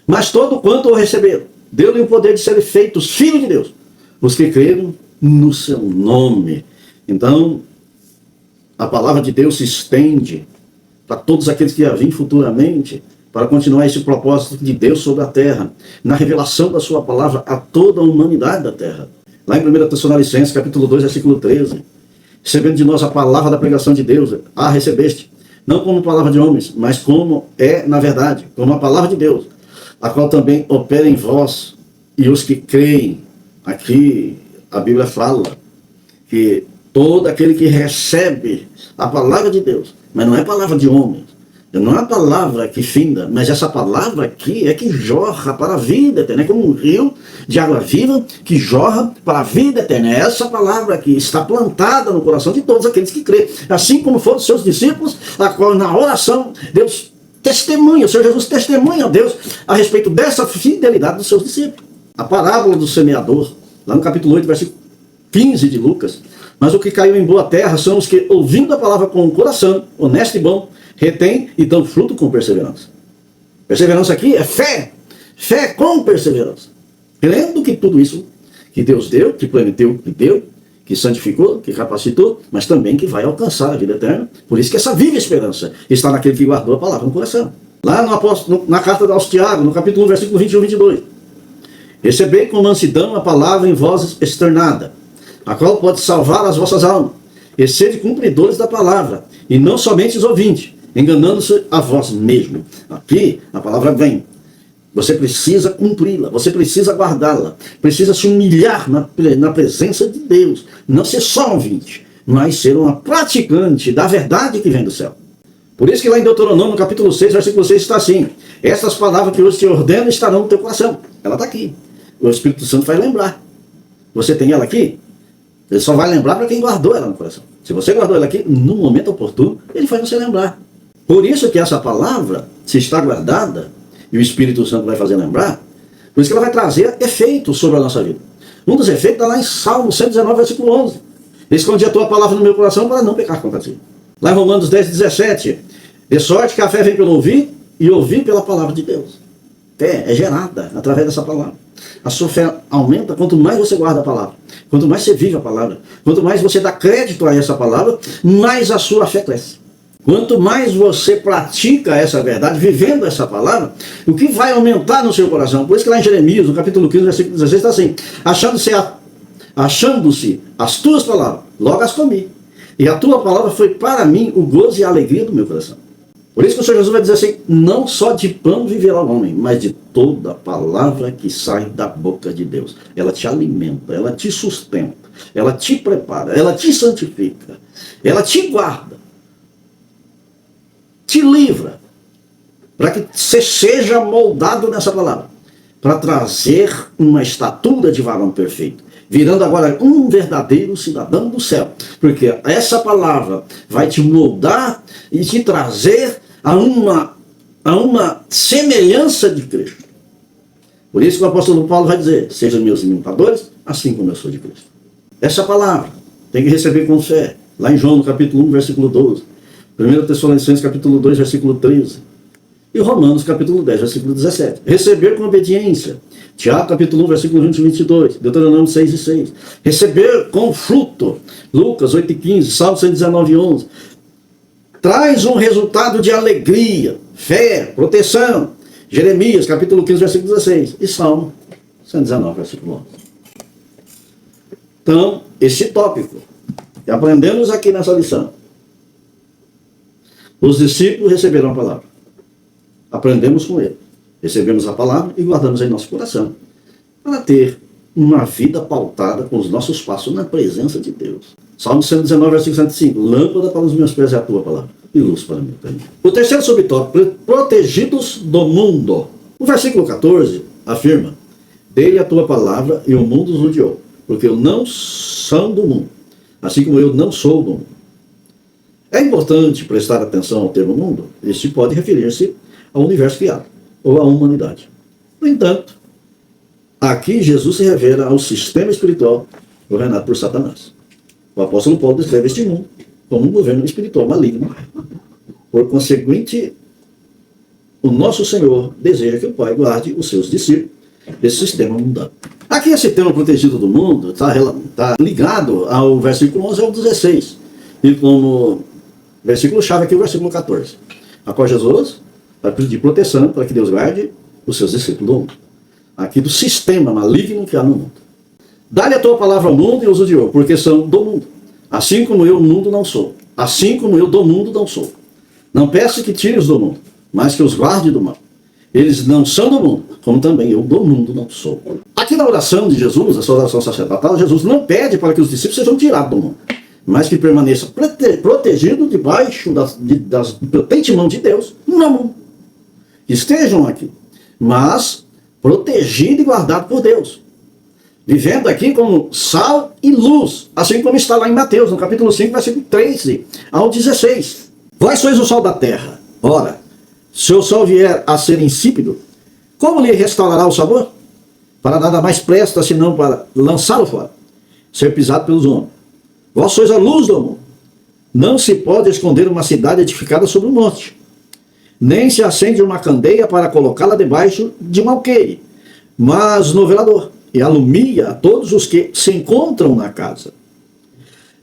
mas todo quanto o receberam, deu-lhe o poder de serem feitos filhos de Deus, os que creram no seu nome. Então, a palavra de Deus se estende para todos aqueles que virão futuramente, para continuar esse propósito de Deus sobre a terra, na revelação da sua palavra a toda a humanidade da terra. Lá em 1 Tessalonicenses, capítulo 2, versículo 13, recebendo de nós a palavra da pregação de Deus, recebeste, não como palavra de homens, mas como é, na verdade, como a palavra de Deus, a qual também opera em vós e os que creem. Aqui a Bíblia fala que todo aquele que recebe a palavra de Deus, mas não é palavra de homens, não é a palavra que finda, mas essa palavra aqui é que jorra para a vida eterna, é como um rio de água viva que jorra para a vida eterna. É essa palavra que está plantada no coração de todos aqueles que creem, assim como foram os seus discípulos, a qual na oração Deus testemunha, o Senhor Jesus testemunha a Deus a respeito dessa fidelidade dos seus discípulos. A parábola do semeador, lá no capítulo 8, versículo 15 de Lucas. Mas o que caiu em boa terra são os que, ouvindo a palavra com o coração, honesto e bom, retém e dão fruto com perseverança. Perseverança aqui é fé. Fé com perseverança. Crendo que tudo isso que Deus deu, que prometeu, que deu, que santificou, que capacitou, mas também que vai alcançar a vida eterna. Por isso que essa viva esperança está naquele que guardou a palavra no coração. Lá na carta aos Tiago, no capítulo 1, versículo 21 e 22. Recebei com mansidão a palavra em voz externada, a qual pode salvar as vossas almas. E sede cumpridores da palavra, e não somente os ouvintes, enganando-se a vós mesmo. Aqui a palavra vem. Você precisa cumpri-la, você precisa guardá-la, precisa se humilhar na presença de Deus. Não ser só um ouvinte, mas ser uma praticante da verdade que vem do céu. Por isso que lá em Deuteronômio, no capítulo 6, versículo 6, está assim: essas palavras que hoje te ordeno estarão no teu coração. Ela está aqui. O Espírito Santo vai lembrar. Você tem ela aqui? Ele só vai lembrar para quem guardou ela no coração. Se você guardou ela aqui, no momento oportuno, ele faz você lembrar. Por isso que essa palavra, se está guardada, e o Espírito Santo vai fazer lembrar, por isso que ela vai trazer efeitos sobre a nossa vida. Um dos efeitos está lá em Salmo 119, versículo 11. Escondi a tua palavra no meu coração para não pecar contra ti. Lá em Romanos 10, 17. De sorte que a fé vem pelo ouvir, e ouvir pela palavra de Deus. Fé é gerada através dessa palavra. A sua fé aumenta quanto mais você guarda a palavra, quanto mais você vive a palavra, quanto mais você dá crédito a essa palavra, mais a sua fé cresce. Quanto mais você pratica essa verdade, vivendo essa palavra, o que vai aumentar no seu coração? Por isso que lá em Jeremias, no capítulo 15, versículo 16, está assim: achando-se as tuas palavras, logo as comi, e a tua palavra foi para mim o gozo e a alegria do meu coração. Por isso que o Senhor Jesus vai dizer assim: não só de pão viverá o homem, mas de toda palavra que sai da boca de Deus. Ela te alimenta, ela te sustenta, ela te prepara, ela te santifica, ela te guarda, te livra, para que você seja moldado nessa palavra, para trazer uma estatura de varão perfeito, virando agora um verdadeiro cidadão do céu, porque essa palavra vai te moldar e te trazer a uma semelhança de Cristo. Por isso que o apóstolo Paulo vai dizer: sejam meus imitadores, assim como eu sou de Cristo. Essa palavra tem que receber com fé. Lá em João, no capítulo 1, versículo 12. 1 Tessalonicenses, capítulo 2, versículo 13. E Romanos, capítulo 10, versículo 17. Receber com obediência. Tiago, capítulo 1, versículo 20 e 22. Deuteronômio 6 e 6. Receber com fruto. Lucas 8 e 15. Salmo 119 e 11. Traz um resultado de alegria, fé, proteção. Jeremias, capítulo 15, versículo 16. E Salmo 119, versículo 11. Então, esse tópico que aprendemos aqui nessa lição. Os discípulos receberam a palavra. Aprendemos com ele. Recebemos a palavra e guardamos em nosso coração. Para ter uma vida pautada com os nossos passos na presença de Deus. Salmo 119, versículo 105. Lâmpada para os meus pés é a tua palavra e luz para o meu caminho. O terceiro subtópico, protegidos do mundo. O versículo 14 afirma: dele a tua palavra e o mundo os odiou, porque eu não sou do mundo, assim como eu não sou do mundo. É importante prestar atenção ao termo mundo. Este pode referir-se ao universo criado, ou à humanidade. No entanto, aqui Jesus se revela ao sistema espiritual governado por Satanás. O apóstolo Paulo descreve este mundo como um governo espiritual maligno. Por conseguinte, o nosso Senhor deseja que o Pai guarde os seus discípulos desse sistema mundano. Aqui esse tema protegido do mundo está ligado ao versículo 11 ao 16. E como versículo-chave aqui o versículo 14. A qual Jesus vai pedir proteção para que Deus guarde os seus discípulos do mundo. Aqui do sistema maligno que há no mundo. Dá-lhe a tua palavra ao mundo e os odiou, porque são do mundo. Assim como eu, o mundo não sou. Assim como eu do mundo não sou. Não peço que tire-os do mundo, mas que os guarde do mal. Eles não são do mundo, como também eu do mundo não sou. Aqui na oração de Jesus, essa oração sacerdotal, Jesus não pede para que os discípulos sejam tirados do mundo, mas que permaneçam protegidos debaixo das potente mão de Deus no mundo. Que estejam aqui, mas protegidos e guardados por Deus. Vivendo aqui como sal e luz, assim como está lá em Mateus, no capítulo 5, versículo 13 ao 16. Vós sois o sal da terra. Ora, se o sol vier a ser insípido, como lhe restaurará o sabor? Para nada mais presta, senão para lançá-lo fora, ser pisado pelos homens. Vós sois a luz do mundo. Não se pode esconder uma cidade edificada sobre um monte, nem se acende uma candeia para colocá-la debaixo de um alqueire, mas no velador, e alumia a todos os que se encontram na casa.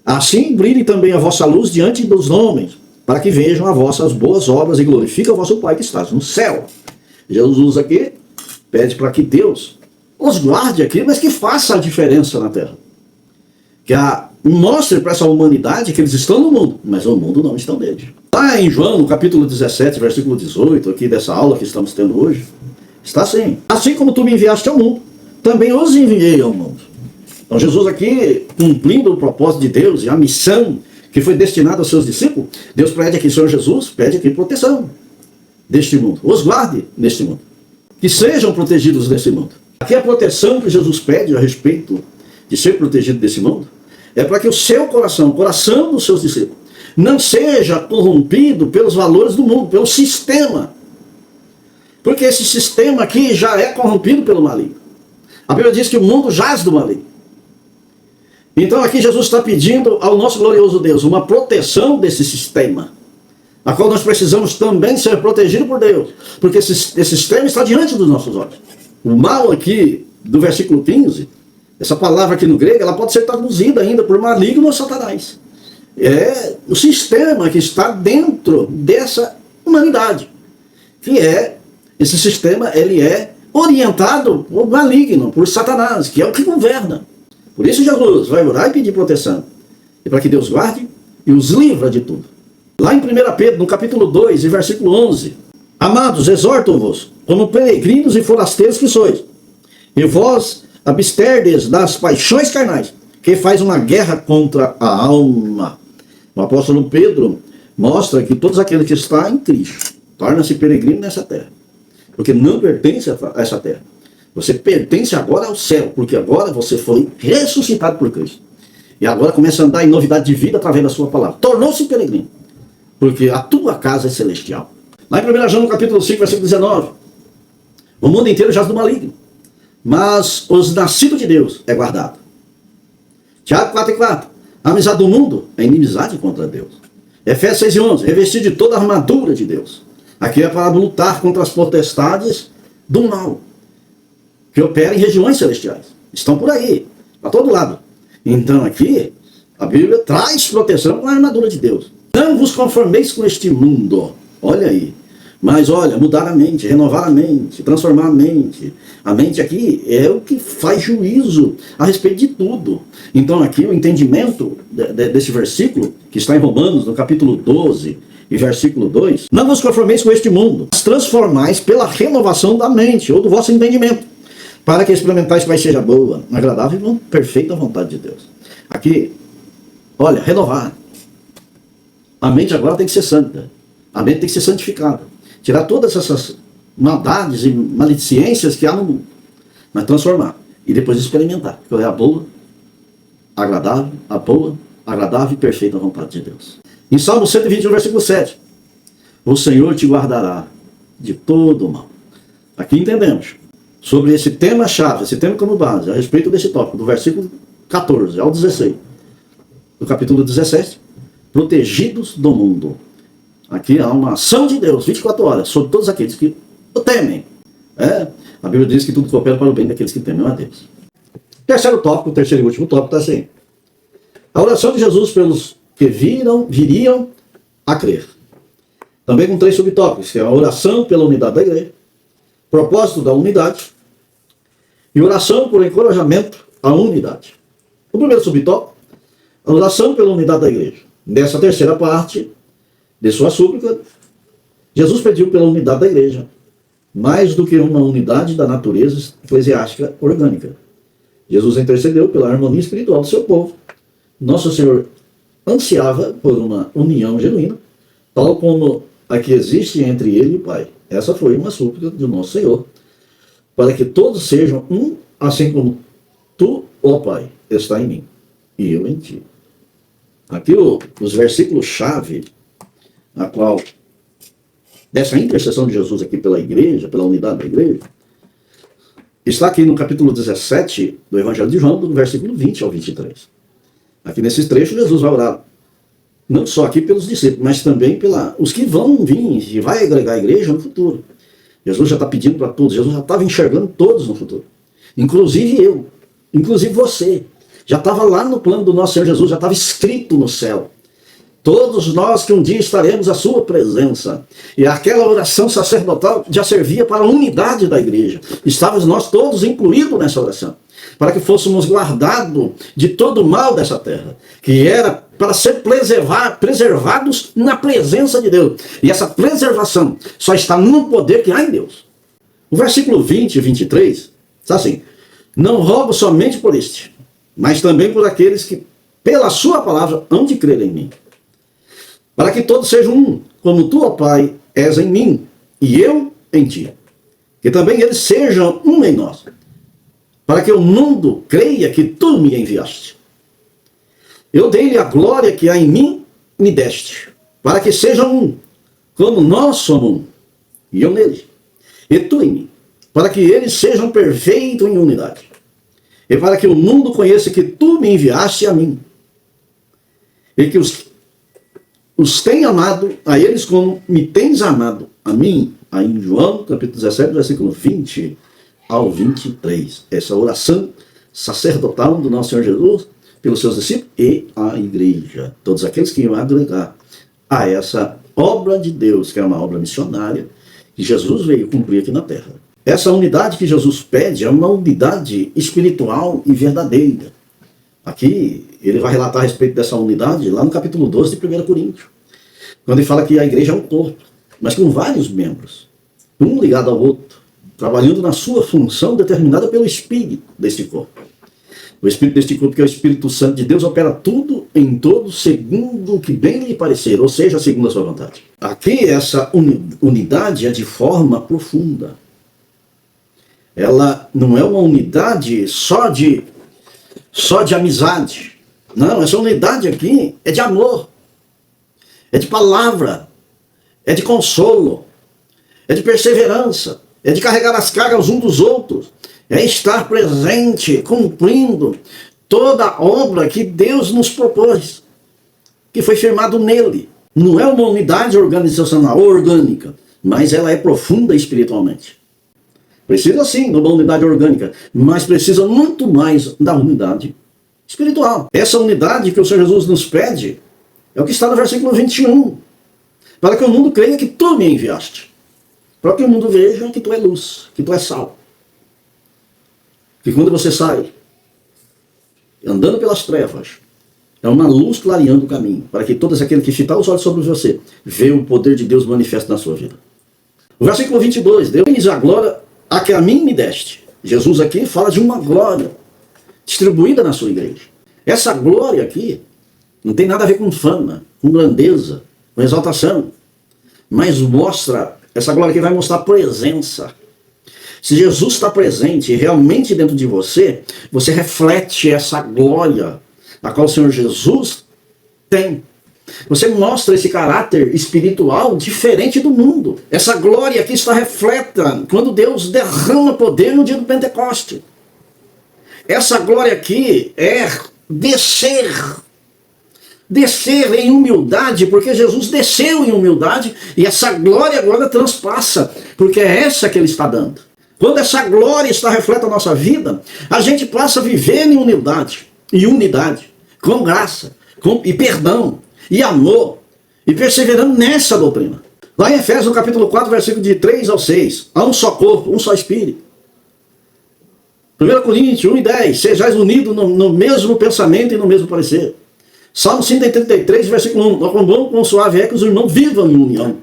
Assim brilhe também a vossa luz diante dos homens, para que vejam as vossas boas obras e glorifiquem o vosso Pai que está no céu. Jesus aqui pede para que Deus os guarde aqui, mas que faça a diferença na terra. Que mostre para essa humanidade que eles estão no mundo, mas o mundo não está neles. Lá em João, no capítulo 17, versículo 18, aqui dessa aula que estamos tendo hoje, está assim: assim como tu me enviaste ao mundo, também os enviei ao mundo. Então Jesus aqui, cumprindo o propósito de Deus e a missão que foi destinada aos seus discípulos, Deus pede aqui, Senhor Jesus, pede aqui proteção deste mundo. Os guarde neste mundo. Que sejam protegidos desse mundo. Aqui a proteção que Jesus pede a respeito de ser protegido desse mundo é para que o seu coração, o coração dos seus discípulos, não seja corrompido pelos valores do mundo, pelo sistema. Porque esse sistema aqui já é corrompido pelo maligno. A Bíblia diz que o mundo jaz do maligno. Então aqui Jesus está pedindo ao nosso glorioso Deus uma proteção desse sistema, a qual nós precisamos também ser protegidos por Deus, porque esse sistema está diante dos nossos olhos. O mal aqui, do versículo 15, essa palavra aqui no grego, ela pode ser traduzida ainda por maligno ou Satanás. É o sistema que está dentro dessa humanidade, que é, esse sistema, ele é orientado por maligno, por Satanás, que é o que governa. Por isso Jesus vai orar e pedir proteção, e para que Deus guarde e os livra de tudo. Lá em 1 Pedro, no capítulo 2, e versículo 11, amados, exorto-vos, como peregrinos e forasteiros que sois, e vós absterdes das paixões carnais, que faz uma guerra contra a alma. O apóstolo Pedro mostra que todos aqueles que estão em Cristo tornam-se peregrinos nessa terra, porque não pertence a essa terra. Você pertence agora ao céu, porque agora você foi ressuscitado por Cristo. E agora começa a andar em novidade de vida através da sua palavra. Tornou-se peregrino, porque a tua casa é celestial. Lá em 1 João, no capítulo 5, versículo 19. O mundo inteiro jaz do maligno, mas os nascidos de Deus é guardado. Tiago 4:4. A amizade do mundo é inimizade contra Deus. Efésios 6:11. Revestir de toda a armadura de Deus. Aqui é para lutar contra as potestades do mal, que operam em regiões celestiais. Estão por aí, para todo lado. Então aqui, a Bíblia traz proteção com a armadura de Deus. Não vos conformeis com este mundo. Olha aí. Mas olha, mudar a mente, renovar a mente, transformar a mente. A mente aqui é o que faz juízo a respeito de tudo. Então aqui o entendimento desse versículo, que está em Romanos, no capítulo 12 e versículo 2, não vos conformeis com este mundo, mas transformais pela renovação da mente, ou do vosso entendimento, para que experimentais qual seja boa, agradável e perfeita vontade de Deus. Aqui, olha, renovar. A mente agora tem que ser santa. A mente tem que ser santificada. Tirar todas essas maldades e maledicências que há no mundo. Mas transformar. E depois experimentar. Qual é a boa, agradável e perfeita vontade de Deus. Em Salmo 121, versículo 7. O Senhor te guardará de todo o mal. Aqui entendemos. Sobre esse tema-chave, esse tema como base, a respeito desse tópico, do versículo 14 ao 16. Do capítulo 17. Protegidos do mundo. Aqui há uma ação de Deus, 24 horas, sobre todos aqueles que o temem. A Bíblia diz que tudo coopera para o bem daqueles que temem a Deus. Terceiro tópico, terceiro e último tópico, está assim. A oração de Jesus pelos que viriam a crer. Também com 3 subtópicos, que é a oração pela unidade da igreja, propósito da unidade e oração por encorajamento à unidade. O primeiro subtópico, a oração pela unidade da igreja. Nessa terceira parte de sua súplica, Jesus pediu pela unidade da igreja, mais do que uma unidade da natureza eclesiástica orgânica. Jesus intercedeu pela harmonia espiritual do seu povo. Nosso Senhor ansiava por uma união genuína, tal como a que existe entre ele e o Pai. Essa foi uma súplica do nosso Senhor, para que todos sejam um, assim como tu, ó Pai, está em mim e eu em ti. Aqui os versículos-chave, a qual dessa intercessão de Jesus aqui pela igreja, pela unidade da igreja, está aqui no capítulo 17 do Evangelho de João, do versículo 20 ao 23. Aqui nesses trechos, Jesus vai orar, não só aqui pelos discípulos, mas também os que vão vir e vai agregar a igreja no futuro. Jesus já está pedindo para todos, Jesus já estava enxergando todos no futuro. Inclusive eu, inclusive você. Já estava lá no plano do nosso Senhor Jesus, já estava escrito no céu. Todos nós que um dia estaremos à sua presença. E aquela oração sacerdotal já servia para a unidade da igreja. Estávamos nós todos incluídos nessa oração. Para que fôssemos guardados de todo o mal dessa terra. Que era para ser preservados na presença de Deus. E essa preservação só está no poder que há em Deus. O versículo 20 e 23 está assim. Não rogo somente por este, mas também por aqueles que, pela sua palavra, hão de crer em mim. Para que todos sejam um, como tu, ó Pai, és em mim, e eu em ti. Que também eles sejam um em nós. Para que o mundo creia que tu me enviaste. Eu dei-lhe a glória que há em mim, me deste. Para que sejam um, como nós somos um, e eu nele, e tu em mim. Para que eles sejam perfeitos em unidade. E para que o mundo conheça que tu me enviaste a mim. E que os tenha amado a eles como me tens amado a mim. Aí em João, capítulo 17, versículo 20 ao 23. Essa oração sacerdotal do nosso Senhor Jesus pelos seus discípulos e a igreja. Todos aqueles que iam agregar a essa obra de Deus, que é uma obra missionária, que Jesus veio cumprir aqui na terra. Essa unidade que Jesus pede é uma unidade espiritual e verdadeira. Aqui ele vai relatar a respeito dessa unidade lá no capítulo 12 de 1 Coríntios. Quando ele fala que a igreja é um corpo, mas com vários membros, um ligado ao outro, trabalhando na sua função determinada pelo Espírito deste corpo. O Espírito deste corpo, que é o Espírito Santo de Deus, opera tudo em todos segundo o que bem lhe parecer, ou seja, segundo a sua vontade. Aqui essa unidade é de forma profunda. Ela não é uma unidade só de amizade. Não, essa unidade aqui é de amor, é de palavra, é de consolo, é de perseverança, é de carregar as cargas uns dos outros, é estar presente, cumprindo toda a obra que Deus nos propôs, que foi firmado nele. Não é uma unidade organizacional orgânica, mas ela é profunda espiritualmente. Precisa sim de uma unidade orgânica, mas precisa muito mais da unidade espiritual. Essa unidade que o Senhor Jesus nos pede é o que está no versículo 21. Para que o mundo creia que tu me enviaste. para que o mundo veja que tu é luz, que tu é sal. Que quando você sai andando pelas trevas, é uma luz clareando o caminho, para que todos aqueles que fitar os olhos sobre você vejam o poder de Deus manifesto na sua vida. O versículo 22, Deus a glória a que a mim me deste. Jesus aqui fala de uma glória distribuída na sua igreja. Essa glória aqui não tem nada a ver com fama, com grandeza, com exaltação, mas mostra, essa glória aqui vai mostrar presença. Se Jesus está presente realmente dentro de você, você reflete essa glória a qual o Senhor Jesus tem. Você mostra esse caráter espiritual diferente do mundo. Essa glória aqui está refleta quando Deus derrama poder no dia do Pentecoste. Essa glória aqui é descer em humildade, porque Jesus desceu em humildade e essa glória agora transpassa, porque é essa que Ele está dando. Quando essa glória está refleta a nossa vida, a gente passa a viver em humildade e unidade, com graça, e perdão, e amor, e perseverando nessa doutrina. Lá em Efésios, no capítulo 4, versículo de 3 ao 6, há um só corpo, um só Espírito. 1 Coríntios 1 e 10, sejais unidos no mesmo pensamento e no mesmo parecer. Salmo 133, versículo 1, quão suave é que os irmãos vivam em união.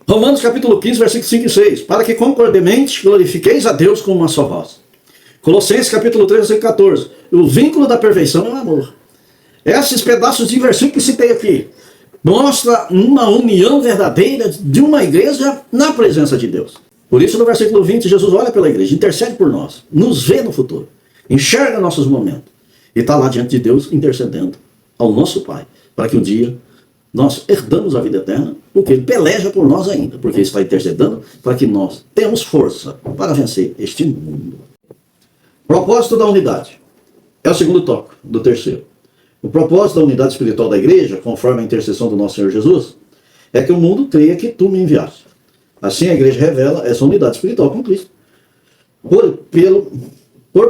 Romanos capítulo 15, versículo 5 e 6, para que concordemente glorifiqueis a Deus com uma só voz. Colossenses capítulo 3, versículo 14, o vínculo da perfeição é o amor. Esses pedaços de versículo que citei aqui mostra uma união verdadeira de uma igreja na presença de Deus. Por isso no versículo 20 Jesus olha pela igreja, intercede por nós, nos vê no futuro, enxerga nossos momentos e está lá diante de Deus intercedendo ao nosso Pai, para que um dia nós herdamos a vida eterna, porque Ele peleja por nós ainda, porque Ele está intercedendo para que nós tenhamos força para vencer este mundo. Propósito da unidade. É o segundo tópico do terceiro. O propósito da unidade espiritual da igreja, conforme a intercessão do nosso Senhor Jesus, é que o mundo creia que tu me enviaste. Assim a igreja revela essa unidade espiritual com Cristo. Por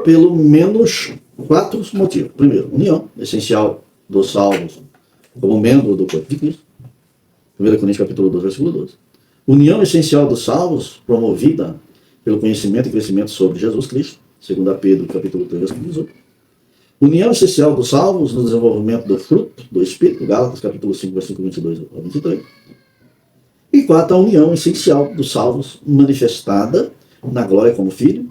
pelo menos 4 motivos. Primeiro, união, essencial dos salvos como membro do corpo de Cristo. 1 Coríntios capítulo 12, versículo 12. União essencial dos salvos, promovida pelo conhecimento e crescimento sobre Jesus Cristo. 2 Pedro capítulo 3, versículo 18. União essencial dos salvos no desenvolvimento do fruto do Espírito, Gálatas capítulo 5, versículo 22 ao 23. E 4, a união essencial dos salvos manifestada na glória como filho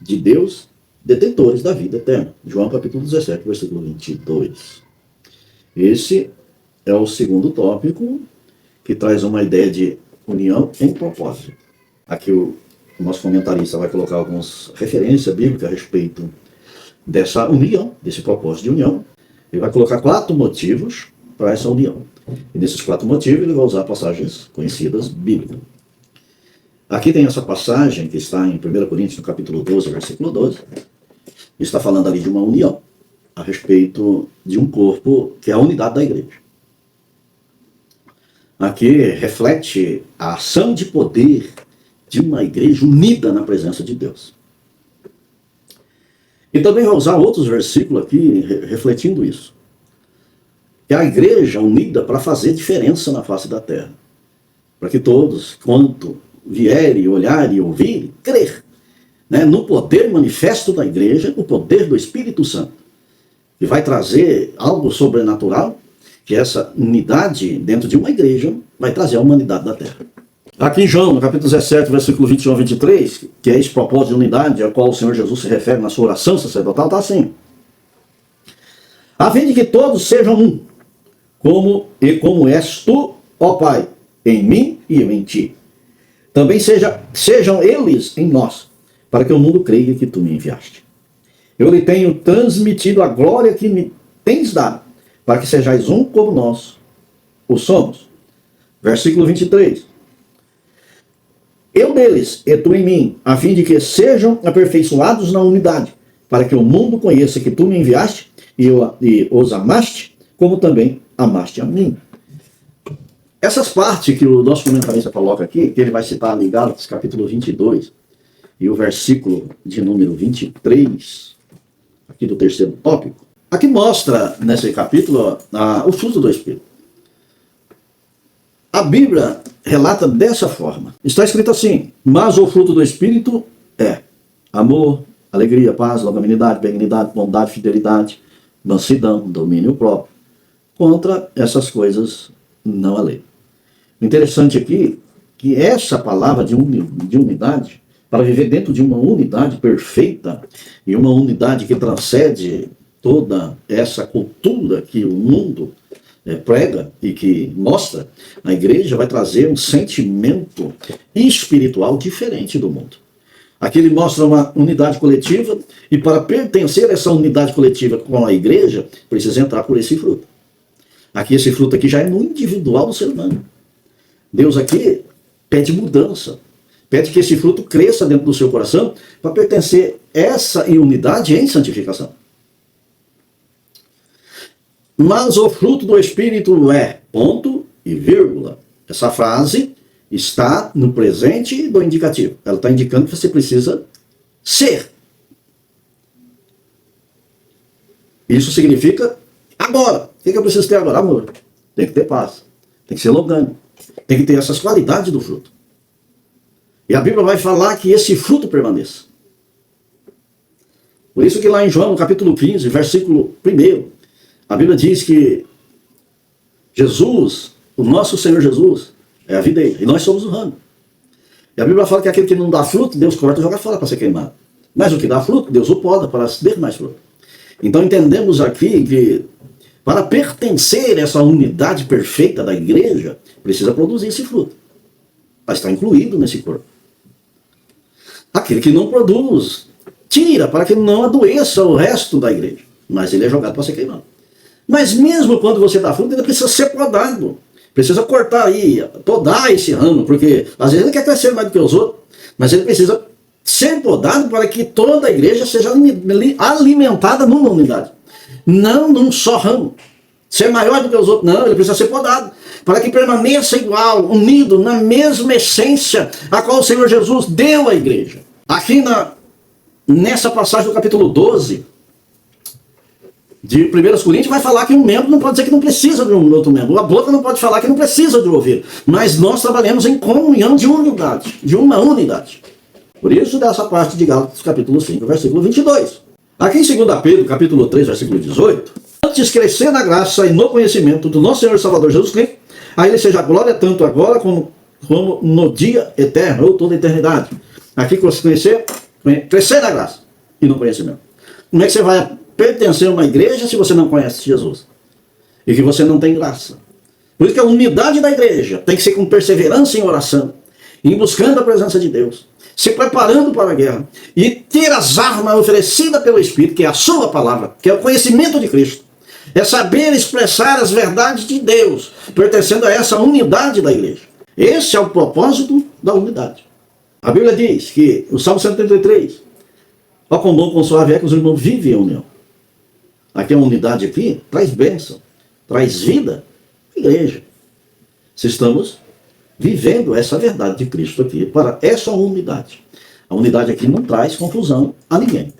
de Deus, detentores da vida eterna. João capítulo 17, versículo 22. Esse é o segundo tópico que traz uma ideia de união em propósito. Aqui o nosso comentarista vai colocar algumas referências bíblicas a respeito dessa união, desse propósito de união. Ele vai colocar 4 motivos para essa união. E desses 4 motivos ele vai usar passagens conhecidas bíblicas. Aqui tem essa passagem que está em 1 Coríntios, no capítulo 12, versículo 12. Está falando ali de uma união a respeito de um corpo que é a unidade da igreja. Aqui reflete a ação de poder de uma igreja unida na presença de Deus. E também vai usar outros versículos aqui refletindo isso. Que a igreja unida para fazer diferença na face da terra. Para que todos, quanto vierem, olharem e ouvirem, crer, né, no poder manifesto da igreja, o poder do Espírito Santo. Que vai trazer algo sobrenatural, que essa unidade dentro de uma igreja vai trazer a humanidade da terra. Aqui em João, no capítulo 17, versículo 21 a 23, que é esse propósito de unidade ao qual o Senhor Jesus se refere na sua oração sacerdotal, está assim. A fim de que todos sejam um, como és tu, ó Pai, em mim e eu em ti. Também sejam eles em nós, para que o mundo creia que tu me enviaste. Eu lhe tenho transmitido a glória que me tens dado, para que sejais um como nós o somos. Versículo 23. Eu neles e tu em mim, a fim de que sejam aperfeiçoados na unidade, para que o mundo conheça que tu me enviaste e os amaste, como também amaste a mim. Essas partes que o nosso comentarista coloca aqui, que ele vai citar em Gálatas capítulo 22, e o versículo de número 23, aqui do terceiro tópico, aqui mostra nesse capítulo o fruto do Espírito. A Bíblia relata dessa forma. Está escrito assim: mas o fruto do Espírito é amor, alegria, paz, longanimidade, benignidade, bondade, fidelidade, mansidão, domínio próprio. Contra essas coisas não há lei. O interessante aqui é que essa palavra de unidade, para viver dentro de uma unidade perfeita e uma unidade que transcende toda essa cultura que o mundo prega e que mostra, a igreja vai trazer um sentimento espiritual diferente do mundo. Aqui ele mostra uma unidade coletiva, e para pertencer a essa unidade coletiva com a igreja, precisa entrar por esse fruto. Aqui, esse fruto aqui já é no individual do ser humano. Deus aqui pede mudança, pede que esse fruto cresça dentro do seu coração para pertencer a essa unidade em santificação. Mas o fruto do Espírito é, ponto e vírgula. Essa frase está no presente do indicativo. Ela está indicando que você precisa ser. Isso significa agora. O que eu preciso ter agora? Amor. Tem que ter paz. Tem que ser longânimo. Tem que ter essas qualidades do fruto. E a Bíblia vai falar que esse fruto permaneça. Por isso que lá em João, no capítulo 15, versículo 1, a Bíblia diz que Jesus, o nosso Senhor Jesus, é a videira, e nós somos o ramo. E a Bíblia fala que aquele que não dá fruto, Deus corta e joga fora para ser queimado. Mas o que dá fruto, Deus o poda para ter mais fruto. Então entendemos aqui que para pertencer a essa unidade perfeita da igreja, precisa produzir esse fruto. Mas está incluído nesse corpo. Aquele que não produz, tira para que não adoeça o resto da igreja. Mas ele é jogado para ser queimado. Mas mesmo quando você dá fruto, ele precisa ser podado. Precisa cortar aí, podar esse ramo, porque às vezes ele quer crescer mais do que os outros, mas ele precisa ser podado para que toda a igreja seja alimentada numa unidade. Não num só ramo. Ser maior do que os outros, não, ele precisa ser podado, para que permaneça igual, unido, na mesma essência a qual o Senhor Jesus deu à igreja. Aqui nessa passagem do capítulo 12, de 1 Coríntios, vai falar que um membro não pode dizer que não precisa de um outro membro. A boca não pode falar que não precisa de ouvir. Mas nós trabalhamos em comunhão de unidade, de uma unidade. Por isso, dessa parte de Gálatas, capítulo 5, versículo 22. Aqui em 2 Pedro, capítulo 3, versículo 18, antes crescer na graça e no conhecimento do nosso Senhor e Salvador Jesus Cristo, a Ele seja a glória tanto agora como no dia eterno, ou toda a eternidade. Aqui crescer na graça e no conhecimento. Como é que você vai pertencer a uma igreja se você não conhece Jesus? E que você não tem graça. Por isso que a unidade da igreja tem que ser com perseverança em oração, em buscando a presença de Deus, se preparando para a guerra, e ter as armas oferecidas pelo Espírito, que é a sua palavra, que é o conhecimento de Cristo. É saber expressar as verdades de Deus, pertencendo a essa unidade da igreja. Esse é o propósito da unidade. A Bíblia diz que, o Salmo 133, ó quão bom, quão suave é que os irmãos vivem em união. Aqui a unidade aqui traz bênção, traz vida, igreja. Se estamos vivendo essa verdade de Cristo aqui, para essa unidade. A unidade aqui não traz confusão a ninguém.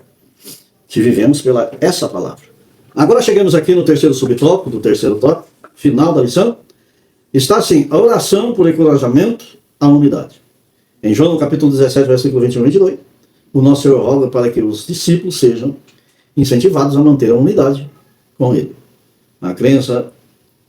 Se vivemos pela essa palavra. Agora chegamos aqui no terceiro subtópico, do terceiro tópico, final da lição. Está assim, a oração por encorajamento à unidade. Em João, no capítulo 17, versículo 21 e 22, o nosso Senhor roga para que os discípulos sejam incentivados a manter a unidade com Ele. A crença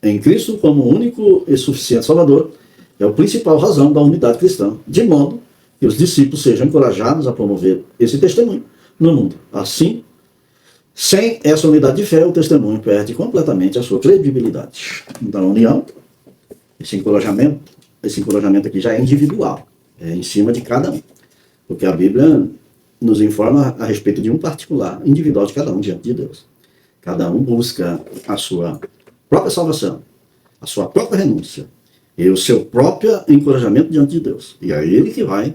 em Cristo como único e suficiente Salvador é a principal razão da unidade cristã, de modo que os discípulos sejam encorajados a promover esse testemunho no mundo. Assim, sem essa unidade de fé, o testemunho perde completamente a sua credibilidade. Então, a união, esse encorajamento aqui já é individual, é em cima de cada um. Porque a Bíblia nos informa a respeito de um particular, individual de cada um diante de Deus. Cada um busca a sua própria salvação, a sua própria renúncia e o seu próprio encorajamento diante de Deus. E é Ele que vai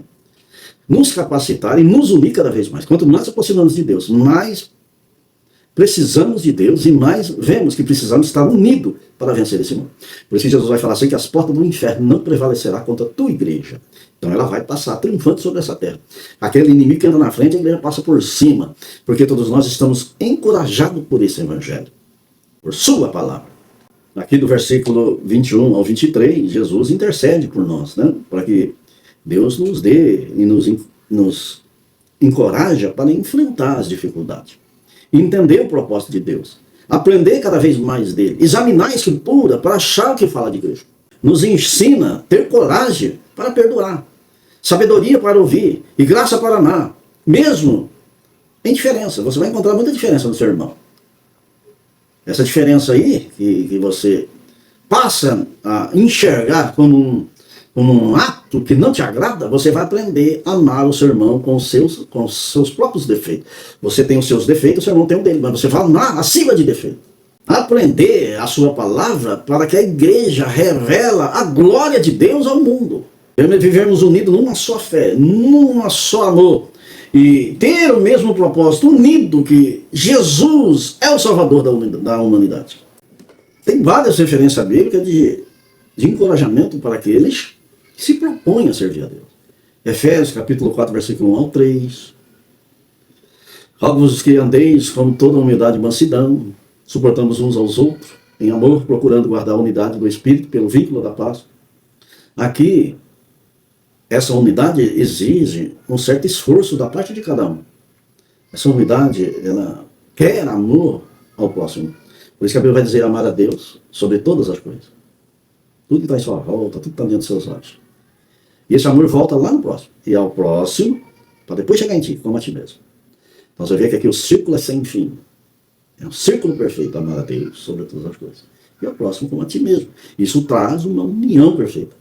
nos capacitar e nos unir cada vez mais. Quanto mais nos aproximamos de Deus, mais precisamos de Deus e mais vemos que precisamos estar unidos para vencer esse mundo. Por isso que Jesus vai falar assim, que as portas do inferno não prevalecerá contra a tua igreja. Então ela vai passar triunfante sobre essa terra. Aquele inimigo que anda na frente, a igreja passa por cima, porque todos nós estamos encorajados por esse evangelho, por sua palavra. aqui do versículo 21 ao 23, Jesus intercede por nós, né? Para que Deus nos dê e nos encoraja para enfrentar as dificuldades. Entender o propósito de Deus. Aprender cada vez mais dele. Examinar a Escritura para achar o que fala de Cristo. Nos ensina a ter coragem para perdoar. Sabedoria para ouvir e graça para amar. Mesmo em diferença. Você vai encontrar muita diferença no seu irmão. Essa diferença aí, que você passa a enxergar como um ato que não te agrada, você vai aprender a amar o seu irmão com os seus próprios defeitos. Você tem os seus defeitos, o seu irmão tem o dele, mas você vai amar acima de defeito. Aprender a sua palavra para que a igreja revela a glória de Deus ao mundo. Vivermos unidos numa só fé, numa só amor. E ter o mesmo propósito, unido, que Jesus é o Salvador da humanidade. Tem várias referências bíblicas de encorajamento para aqueles que se propõem a servir a Deus. Efésios capítulo 4, versículo 1 ao 3. Rogo-vos que andeis com toda humildade e mansidão, suportamos uns aos outros, em amor, procurando guardar a unidade do Espírito pelo vínculo da paz. Aqui, essa unidade exige um certo esforço da parte de cada um. Essa unidade, ela quer amor ao próximo. Por isso que a Bíblia vai dizer amar a Deus sobre todas as coisas. Tudo que está em sua volta, tudo que está dentro dos seus olhos. E esse amor volta lá no próximo. E ao próximo, para depois chegar em ti, como a ti mesmo. Então você vê que aqui o círculo é sem fim. É um círculo perfeito, amar a Deus sobre todas as coisas. E ao próximo como a ti mesmo. Isso traz uma união perfeita.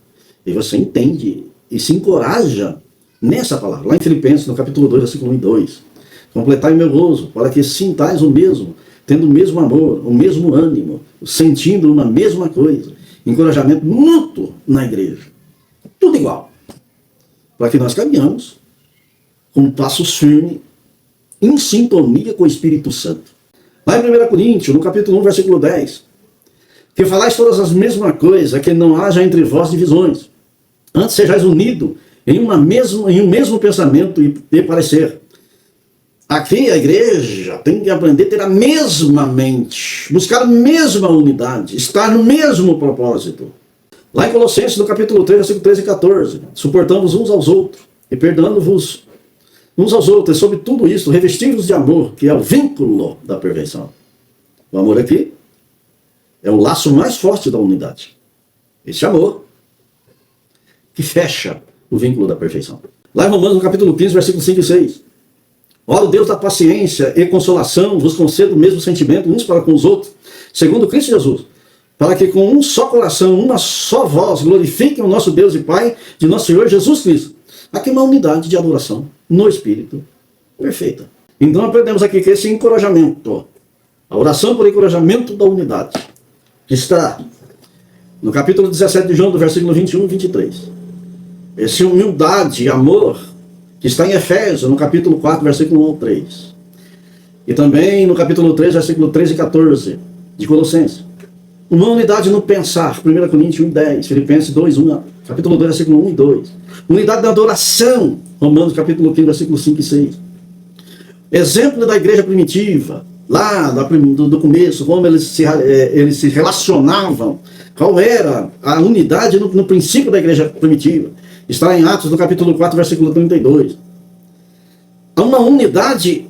E você entende e se encoraja nessa palavra. Lá em Filipenses, no capítulo 2, versículo 1 e 2. Completai meu gozo, para que sintais o mesmo, tendo o mesmo amor, o mesmo ânimo, sentindo uma mesma coisa. Encorajamento mútuo na igreja. Tudo igual. Para que nós caminhamos com passos firmes, em sintonia com o Espírito Santo. Lá em 1 Coríntios, no capítulo 1, versículo 10. Que falais todas as mesmas coisas, que não haja entre vós divisões. Antes sejais unidos em um mesmo pensamento e parecer. Aqui a igreja tem que aprender a ter a mesma mente, buscar a mesma unidade, estar no mesmo propósito. Lá em Colossenses, no capítulo 3, versículo 13 e 14, suportamos uns aos outros e perdoando-vos uns aos outros, e sobre tudo isso, revestivos de amor, que é o vínculo da perfeição. O amor aqui é o laço mais forte da unidade. Esse amor que fecha o vínculo da perfeição. Lá em Romanos, no capítulo 15, versículos 5 e 6. Ora, o Deus da paciência e consolação vos conceda o mesmo sentimento uns para com os outros, segundo Cristo Jesus, para que com um só coração, uma só voz, glorifiquem o nosso Deus e Pai de nosso Senhor Jesus Cristo. Aqui uma unidade de adoração no Espírito perfeita. Então aprendemos aqui que esse encorajamento, a oração por encorajamento da unidade, que está no capítulo 17 de João, do versículo 21 e 23. Essa humildade e amor que está em Efésios, no capítulo 4, versículo 1 ao 3. E também no capítulo 3, versículo 13 e 14 de Colossenses. Uma unidade no pensar, 1 Coríntios 1 e 10, Filipenses 2, 1, capítulo 2, versículo 1 e 2. Unidade da adoração, Romanos capítulo 15, versículo 5 e 6. Exemplo da igreja primitiva, lá do começo, como eles se relacionavam, qual era a unidade no princípio da igreja primitiva. Está em Atos, no capítulo 4, versículo 32. Há uma unidade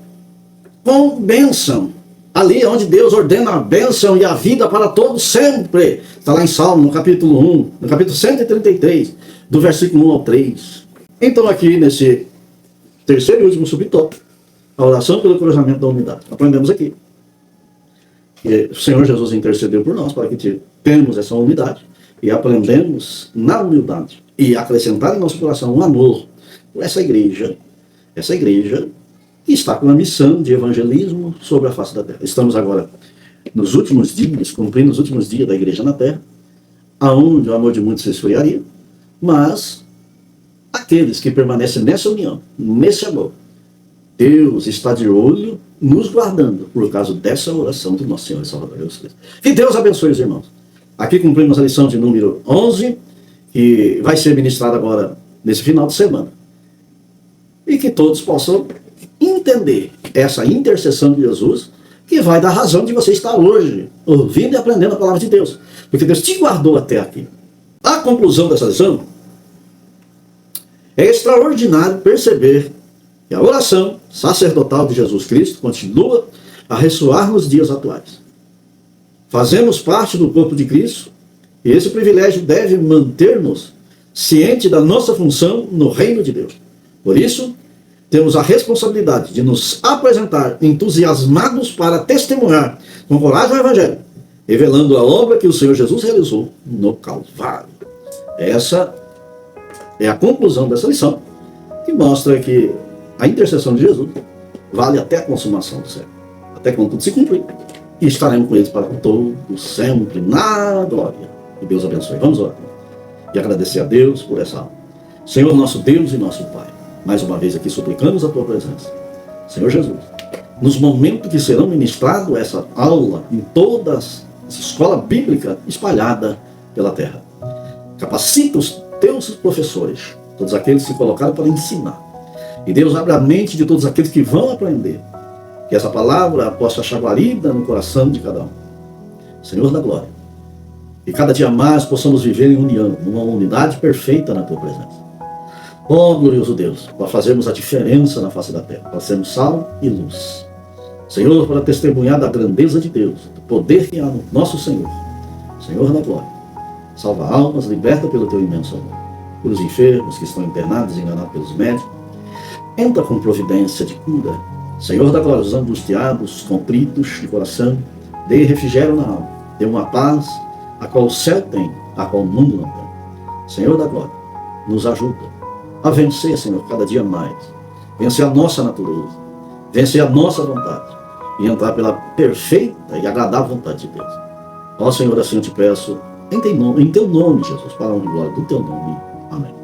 com bênção. Ali onde Deus ordena a bênção e a vida para todos sempre. Está lá em Salmo, no capítulo 1, no capítulo 133, do versículo 1 ao 3. Então aqui, nesse terceiro e último subtópico, a oração pelo encorajamento da unidade. Aprendemos aqui que o Senhor Jesus intercedeu por nós para que tenhamos essa unidade e aprendemos na humildade e acrescentar em nosso coração um amor por essa igreja que está com a missão de evangelismo sobre a face da terra. Estamos agora nos últimos dias, cumprindo os últimos dias da igreja na terra, aonde o amor de muitos se esfriaria, mas aqueles que permanecem nessa união, nesse amor, Deus está de olho nos guardando por causa dessa oração do nosso Senhor e Salvador Jesus Cristo. Que Deus abençoe os irmãos. Aqui cumprimos a lição de número 11, que vai ser ministrada agora nesse final de semana. E que todos possam entender essa intercessão de Jesus, que vai dar razão de você estar hoje ouvindo e aprendendo a palavra de Deus. Porque Deus te guardou até aqui. A conclusão dessa lição é extraordinário perceber que a oração sacerdotal de Jesus Cristo continua a ressoar nos dias atuais. Fazemos parte do corpo de Cristo e esse privilégio deve manter-nos cientes da nossa função no reino de Deus. Por isso, temos a responsabilidade de nos apresentar entusiasmados para testemunhar com coragem o Evangelho, revelando a obra que o Senhor Jesus realizou no Calvário. Essa é a conclusão dessa lição, que mostra que a intercessão de Jesus vale até a consumação do século, até quando tudo se cumprir, e estaremos com eles para todo sempre, na glória. Que Deus abençoe. Vamos orar e agradecer a Deus por essa aula. Senhor, nosso Deus e nosso Pai, mais uma vez aqui suplicamos a Tua presença. Senhor Jesus, nos momentos que serão ministrados essa aula em toda essa escola bíblica espalhada pela terra, capacita os Teus professores, todos aqueles que se colocaram para ensinar. E Deus abre a mente de todos aqueles que vão aprender, que essa palavra possa achar guarida no coração de cada um. Senhor da glória, e cada dia mais possamos viver em união, numa unidade perfeita na Tua presença. Ó glorioso Deus, para fazermos a diferença na face da terra, para sermos sal e luz. Senhor, para testemunhar da grandeza de Deus, do poder que há no nosso Senhor. Senhor da glória, salva almas, liberta pelo Teu imenso amor. Por os enfermos que estão internados, enganados pelos médicos, entra com providência de cura. Senhor da glória, os angustiados, contritos de coração, dê refrigério na alma, dê uma paz, a qual o céu tem, a qual o mundo não tem. Senhor da glória, nos ajuda a vencer, Senhor, cada dia mais. Vencer a nossa natureza, vencer a nossa vontade e entrar pela perfeita e agradável vontade de Deus. Ó Senhor, assim eu te peço, em Teu nome, Jesus, para a honra e glória do Teu nome. Amém.